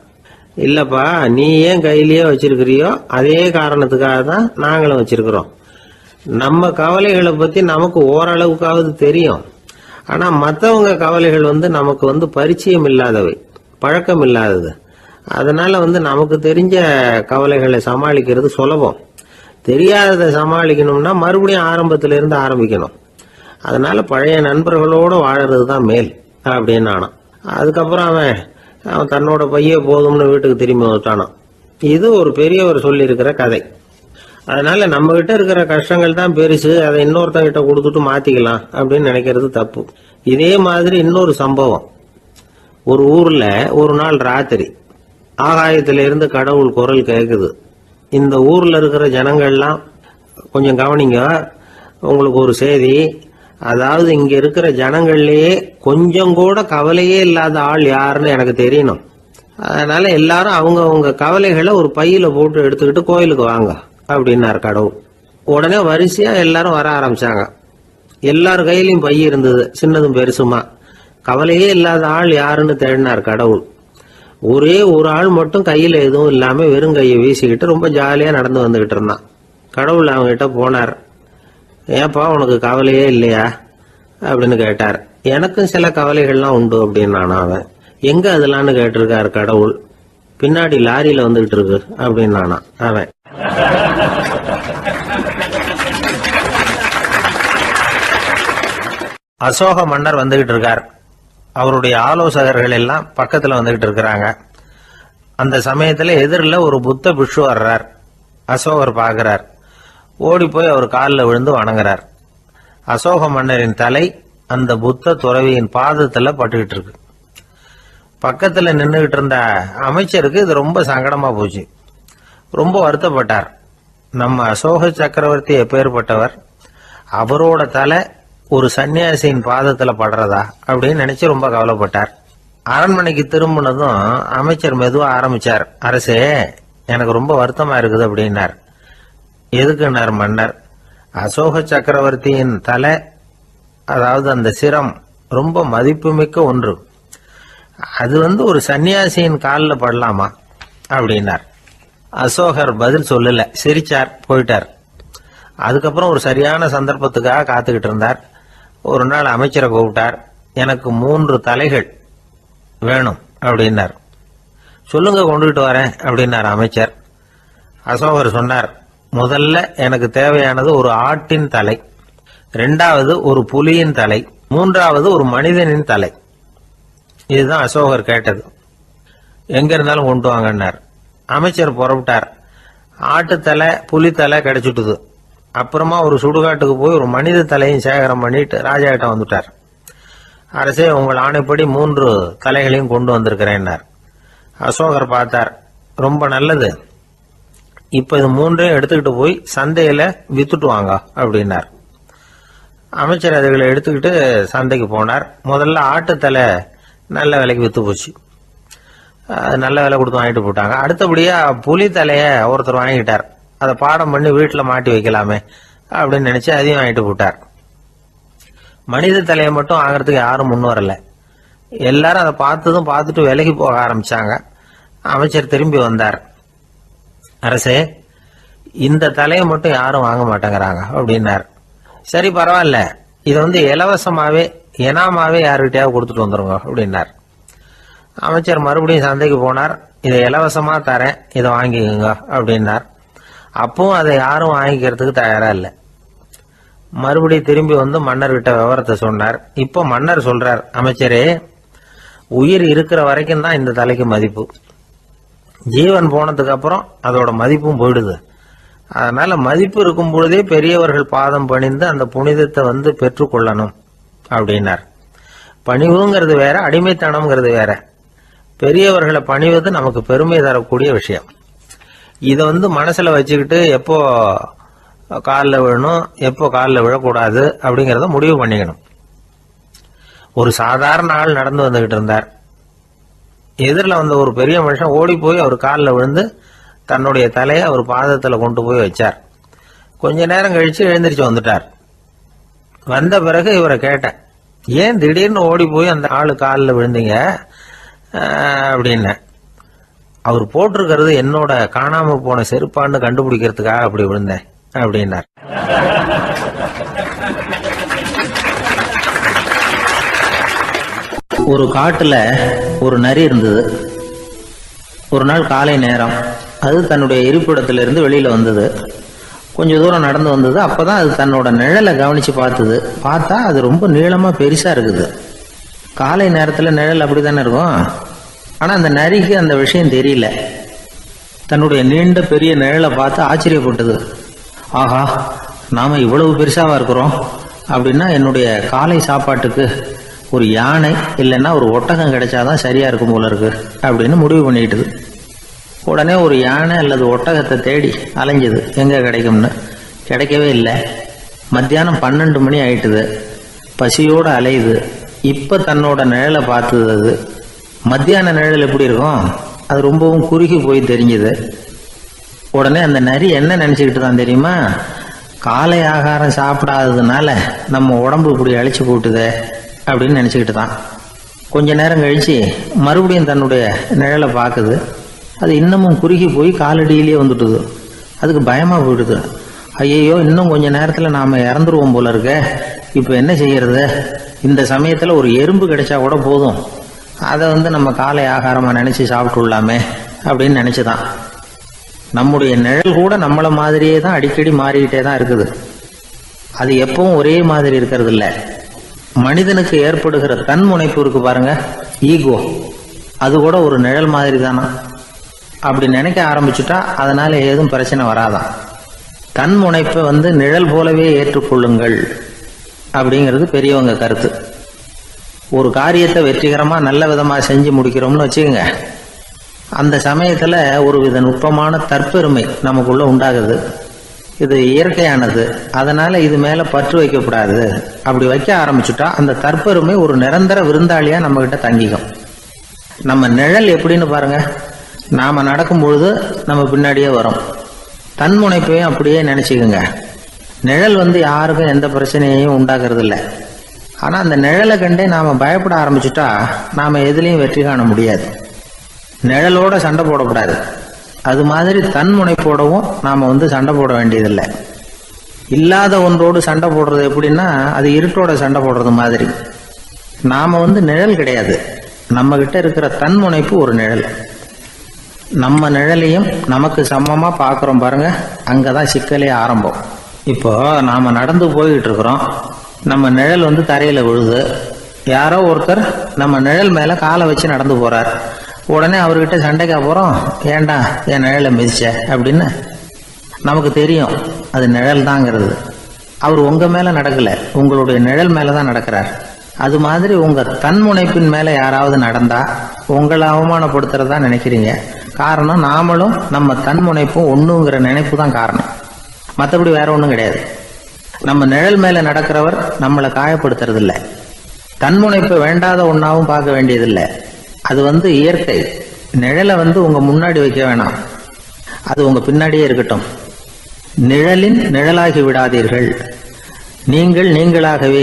இல்லப்பா, நீ ஏன் கையிலேயே வச்சிருக்கிறியோ அதே காரணத்துக்காக தான் நாங்களும் வச்சிருக்கிறோம். நம்ம கவலைகளை பத்தி நமக்கு ஓரளவுக்காவது தெரியும், ஆனா மற்றவங்க கவலைகள் நமக்கு பரிச்சயம் இல்லாதவை, பழக்கம் இல்லாதது. அதனால நமக்கு தெரிஞ்ச கவலைகளை சமாளிக்கிறது சுலபம். தெரியாததை சமாளிக்கணும்னா மறுபடியும் ஆரம்பத்துல இருந்து ஆரம்பிக்கணும். அதனால பழைய நண்பர்களோட வாழறது தான் மேல் அப்படின்னு ஆனான். அதுக்கப்புறம் அவன் தன்னோட பைய போதும்னு வீட்டுக்கு திரும்பி வந்துட்டானான். இது ஒரு பெரியவர் சொல்லி இருக்கிற கதை. அதனால நம்ம கிட்ட இருக்கிற கஷ்டங்கள் தான் பெருசு, அதை இன்னொருத்தங்கிட்ட கொடுத்துட்டு மாத்திக்கலாம் அப்படின்னு நினைக்கிறது தப்பு. இதே மாதிரி இன்னொரு சம்பவம். ஒரு ஊர்ல ஒரு நாள் ராத்திரி ஆகாயத்திலிருந்து கடவுள் குரல் கேக்குது. இந்த ஊர்ல இருக்கிற ஜனங்கள்லாம் கொஞ்சம் கவனிங்க, உங்களுக்கு ஒரு செய்தி. அதாவது இங்க இருக்கிற ஜனங்கள்லயே கொஞ்சம் கூட கவலையே இல்லாத ஆள் யாருன்னு எனக்கு தெரியணும். அதனால எல்லாரும் அவங்க கவலைகளை ஒரு பையில போட்டு எடுத்துக்கிட்டு கோயிலுக்கு வாங்க அப்படின்னாரு கடவுள். உடனே வரிசையா எல்லாரும் வர ஆரம்பிச்சாங்க. எல்லார் கையிலயும் பை இருந்தது, சின்னதும் பெருசுமா. கவலையே இல்லாத ஆள் யாருன்னு தேடினார் கடவுள். ஒரே ஒரு ஆள் மட்டும் கையில எதுவும் இல்லாம வெறும் கையை வீசிக்கிட்டு ரொம்ப ஜாலியா நடந்து வந்துகிட்டு இருந்தான். கடவுள் அவங்க கிட்ட போனார். ஏப்பா உனக்கு கவலையே இல்லையா அப்படின்னு கேட்டார். எனக்கும் சில கவலைகள்லாம் உண்டு அப்படின்னானா அவன். எங்க அதெல்லாம்னு கேட்டிருக்காரு கடவுள். பின்னாடி லாரியில வந்துகிட்டு இருக்கு அப்படின்னானா அவன். அசோக மன்னர் வந்துகிட்டு இருக்கார். அவருடைய ஆலோசகர்கள் எல்லாம் பக்கத்துல வந்துகிட்டு இருக்கிறாங்க. அந்த சமயத்துல எதிரில் ஒரு புத்த பிக்ஷு வர்றார். அசோகர் பார்க்கிறார். ஓடி போய் அவர் காலில் விழுந்து வணங்குறார். அசோக மன்னரின் தலை அந்த புத்த துறவியின் பாதத்துல பட்டுக்கிட்டு இருக்கு. பக்கத்துல நின்றுகிட்டு இருந்த அமைச்சருக்கு இது ரொம்ப சங்கடமா போச்சு. ரொம்ப வருத்தப்பட்டார். நம்ம அசோக சக்கரவர்த்தி எப்பேற்பட்டவர், அவரோட தலை ஒரு சன்னியாசியின் பாதத்துல படுறதா அப்படின்னு நினைச்சு ரொம்ப கவலைப்பட்டார். அரண்மனைக்கு திரும்பினதும் அமைச்சர் மெதுவா ஆரம்பிச்சார். அரசே, எனக்கு ரொம்ப வருத்தமா இருக்குது அப்படின்னார். எதுக்குன்னார் மன்னர். அசோக சக்கரவர்த்தியின் தலை, அதாவது அந்த சிரம், ரொம்ப மதிப்புமிக்க ஒன்று. அது ஒரு சன்னியாசியின் காலில் படலாமா அப்படின்னார். அசோகர் பதில் சொல்லல, சிரிச்சார், போயிட்டார். அதுக்கப்புறம் ஒரு சரியான சந்தர்ப்பத்துக்காக காத்துக்கிட்டு இருந்தார். ஒரு நாள் அமைச்சரை கூப்பிட்டார். எனக்கு 3 தலைகள் வேணும் அப்படின்னார். சொல்லுங்க, கொண்டுகிட்டு வரேன் அப்படின்னார் அமைச்சர். அசோகர் சொன்னார், முதல்ல எனக்கு தேவையானது ஒரு ஆட்டின் தலை, 2வது ஒரு புலியின் தலை, 3வது ஒரு மனிதனின் தலை. இதுதான் அசோகர் கேட்டது. எங்க இருந்தாலும் கொண்டு வாங்கன்னார். அமைச்சர் புறப்பட்டார். ஆட்டுத்தலை, புலித்தலை கிடைச்சிட்டுது. அப்புறமா ஒரு சுடுகாட்டுக்கு போய் ஒரு மனித தலையும் சேகரம் பண்ணிட்டு ராஜா கிட்ட வந்துட்டார். அரசே, உங்கள் ஆணைப்படி 3 தலைகளையும் கொண்டு வந்திருக்கிறேன்னார். அசோகர் பார்த்தார். ரொம்ப நல்லது, இப்ப இது 3ஐயும் எடுத்துக்கிட்டு போய் சந்தையில வித்துட்டு வாங்க அப்படின்னார். அமைச்சர் அதுகளை எடுத்துக்கிட்டு சந்தைக்கு போனார். முதல்ல ஆட்டுத்தலை நல்ல விலைக்கு வித்து போச்சு. நல்ல விலை கொடுத்து வாங்கிட்டு போட்டாங்க. அடுத்தபடியா புலி தலைய ஒருத்தர் வாங்கிட்டார். அதை பாடம் பண்ணி வீட்டில் மாட்டி வைக்கலாமே அப்படின்னு நினைச்சு அதையும் வாங்கிட்டு போட்டார். மனித தலையை மட்டும் வாங்கறதுக்கு யாரும் முன் வரல. எல்லாரும் அதை பார்த்துட்டு விலைக்கு போக ஆரம்பிச்சாங்க. அமைச்சர் திரும்பி வந்தார். அரசே, இந்த தலையை மட்டும் யாரும் வாங்க மாட்டேங்கிறாங்க அப்படின்னார். சரி, பரவாயில்ல, இதை இலவசமாவே எனாமாவே யாருக்கிட்டையாவது கொடுத்துட்டு வந்துருங்க அப்படின்னார். அமைச்சர் மறுபடியும் சந்தைக்கு போனார். இதை இலவசமா தரேன், இதை வாங்கிக்கோங்க அப்படின்னார். அப்பவும் அதை யாரும் வாங்கிக்கிறதுக்கு தயாரா இல்லை. மறுபடியும் திரும்பி வந்து மன்னர்கிட்ட விவரத்தை சொன்னார். இப்போ மன்னர் சொல்றார், அமைச்சரே, உயிர் இருக்கிற வரைக்கும் தான் இந்த தலைக்கு மதிப்பு. ஜீவன் போனதுக்கு அப்புறம் அதோட மதிப்பும் போயிடுது. அதனால மதிப்பு இருக்கும் பொழுதே பெரியவர்கள் பாதம் பணிந்து அந்த புனிதத்தை பெற்றுக்கொள்ளணும் அப்படின்னார். பணிவுங்கிறது வேற, அடிமைத்தனம்ங்கிறது வேற. பெரியவர்களை பணிவது நமக்கு பெருமை தரக்கூடிய விஷயம். இதை மனசுல வச்சுக்கிட்டு எப்போ காலில் விழணும், எப்போ காலில் விழக்கூடாது அப்படிங்கிறத முடிவு பண்ணிக்கணும். ஒரு சாதாரண ஆள் நடந்து வந்துகிட்டு இருந்தார். எதிரில் வந்த ஒரு பெரிய மனுஷன் ஓடி போய் அவர் காலில் விழுந்து தன்னுடைய தலையை அவர் பாதத்தில் கொண்டு போய் வச்சார். கொஞ்ச நேரம் கழிச்சு எழுந்திரிச்சு வந்துட்டார். வந்த பிறகு இவரை கேட்டேன், ஏன் திடீர்னு ஓடி போய் அந்த ஆளு காலில் விழுந்தீங்க அப்படின்னு. அவர் போட்டிருக்கிறது என்னோட காணாம போன செருப்பான்னு கண்டுபிடிக்கிறதுக்காக அப்படி விழுந்தேன் அப்படின்னார். ஒரு காட்டுல ஒரு நரி இருந்தது. ஒரு நாள் காலை நேரம் அது தன்னுடைய இருப்பிடத்திலிருந்து வெளியில வந்தது. கொஞ்ச தூரம் நடந்து வந்தது. அப்பதான் அது தன்னோட நிழலை கவனிச்சு பார்த்தது. பார்த்தா அது ரொம்ப நீளமா பெருசா இருக்குது. காலை நேரத்துல நிழல் அப்படித்தானே இருக்கும். ஆனா அந்த நரிக்கு அந்த விஷயம் தெரியல. தன்னுடைய நீண்ட பெரிய நிழலை பார்த்து ஆச்சரியப்பட்டது. ஆஹா, நாம இவ்வளவு பெருசாவா இருக்கிறோம் அப்படின்னா என்னுடைய காலை சாப்பாட்டுக்கு ஒரு யானை இல்லைன்னா ஒரு ஒட்டகம் கிடைச்சாதான் சரியா இருக்கும் போல இருக்கு அப்படின்னு முடிவு பண்ணிக்கிட்டது. உடனே ஒரு யானை அல்லது ஒட்டகத்தை தேடி அலைஞ்சது, எங்க கிடைக்கும்னு. கிடைக்கவே இல்லை. மத்தியானம் 12 மணி ஆயிட்டுது. பசியோடு அலையுது. இப்ப தன்னோட நிழலை பார்த்தது. அது மத்தியான நிழல் எப்படி இருக்கும், அது ரொம்பவும் குறுகி போய் தெரிஞ்சது. உடனே அந்த நரி என்ன நினைச்சுக்கிட்டு தான் தெரியுமா, காலை ஆகாரம் சாப்பிடாததுனால நம்ம உடம்பு இப்படி அழிச்சு போட்டுதே அப்படின்னு நினைச்சுக்கிட்டு தான். கொஞ்ச நேரம் கழிச்சு மறுபடியும் தன்னுடைய நிழலை பார்க்குது. அது இன்னமும் குறுகி போய் காலடியிலேயே வந்துட்டுது. அதுக்கு பயமா போயிடுது. ஐயோ இன்னும் கொஞ்ச நேரத்துல நாம இறந்துருவோம் போல இருக்க, இப்ப என்ன செய்யறது? இந்த சமயத்துல ஒரு எறும்பு கிடைச்சா கூட போதும், அதை நம்ம காலை ஆகாரமா நினைச்சு சாப்பிட்டுள்ளாமே அப்படின்னு நினைச்சுதான். நம்முடைய நிழல் கூட நம்மள மாதிரியே தான் அடிக்கடி மாறிக்கிட்டே தான் இருக்குது. அது எப்பவும் ஒரே மாதிரி இருக்கிறது இல்ல. மனிதனுக்கு ஏற்படுகிற தன்முனைப்பு இருக்கு பாருங்க, ஈகோ, அது கூட ஒரு நிழல் மாதிரி தானா. அப்படி நினைக்க ஆரம்பிச்சுட்டா அதனால ஏதும் பிரச்சனை வராதான். தன்முனைப்பை நிழல் போலவே ஏற்றுக்கொள்ளுங்கள் அப்படிங்கிறது பெரியவங்க கருத்து. ஒரு காரியத்தை வெற்றிகரமா நல்ல விதமா செஞ்சு முடிக்கிறோம்னு வச்சுக்கோங்க, அந்த சமயத்துல ஒரு வித நுட்பமான தற்பெருமை நமக்குள்ள உண்டாகுது. இது இயற்கையானது, அதனால இது மேல பற்று வைக்கக்கூடாது. அப்படி வைக்க ஆரம்பிச்சுட்டா அந்த தற்பெருமை ஒரு நிரந்தர விருந்தாளியா நம்ம கிட்ட தங்கிக்கும். நம்ம நிழல் எப்படின்னு பாருங்க, நாம நடக்கும் பொழுது நம்ம பின்னாடியே வரும். தன்முனைப்பையும் அப்படியே நினைச்சுக்குங்க. நிழல் யாருக்கும் எந்த பிரச்சனையையும் உண்டாக்குறது இல்லை. ஆனா அந்த நிழலை கண்டே நாம பயப்பட ஆரம்பிச்சுட்டா நாம எதுலையும் வெற்றி காண முடியாது. நிழலோட சண்டை போடக்கூடாது. அது மாதிரி தன்முனைப்போடவும் நாம சண்டை போட வேண்டியதில்லை. இல்லாத ஒன்றோடு சண்டை போடுறது எப்படின்னா, அது இருட்டோட சண்டை போடுறது மாதிரி. நாம நிழல் கிடையாது, நம்ம கிட்ட இருக்கிற தன்முனைப்பு ஒரு நிழல். நம்ம நிழலையும் நமக்கு சமமா பாக்குறோம் பாருங்க, அங்கதான் சிக்கலே ஆரம்பம். இப்போ நாம நடந்து போயிட்டு இருக்கிறோம், நம்ம நிழல் தரையில விழுது. யாரோ ஒருத்தர் நம்ம நிழல் மேல காலை வச்சு நடந்து போறார். உடனே அவர்கிட்ட சண்டைக்கா போறோம், ஏண்டா என் நிழலை மிதிச்ச அப்படின்னு. நமக்கு தெரியும் அது நிழல் தாங்கிறது. அவர் உங்க மேல நடக்கல, உங்களுடைய நிழல் மேலதான் நடக்கிறார். அது மாதிரி உங்க தன்முனைப்பின் மேல யாராவது நடந்தா உங்களை அவமானப்படுத்துறதா நினைக்கிறீங்க. காரணம், நாமளும் நம்ம தன்முனைப்பும் ஒண்ணுங்கிற நினைப்பு தான் காரணம், மற்றபடி வேற ஒண்ணும் கிடையாது. நம்ம நிழல் மேல நடக்கிறவர் நம்மளை காயப்படுத்துறது இல்லை. தன்முனைப்பை வேண்டாத ஒன்னாவும் பார்க்க வேண்டியதில்லை. அது இயற்கை. நிழலை உங்க முன்னாடி வைக்க வேணாம், அது உங்க பின்னாடியே இருக்கட்டும். நிழலின் நிழலாகி விடாதீர்கள், நீங்கள் நீங்களாகவே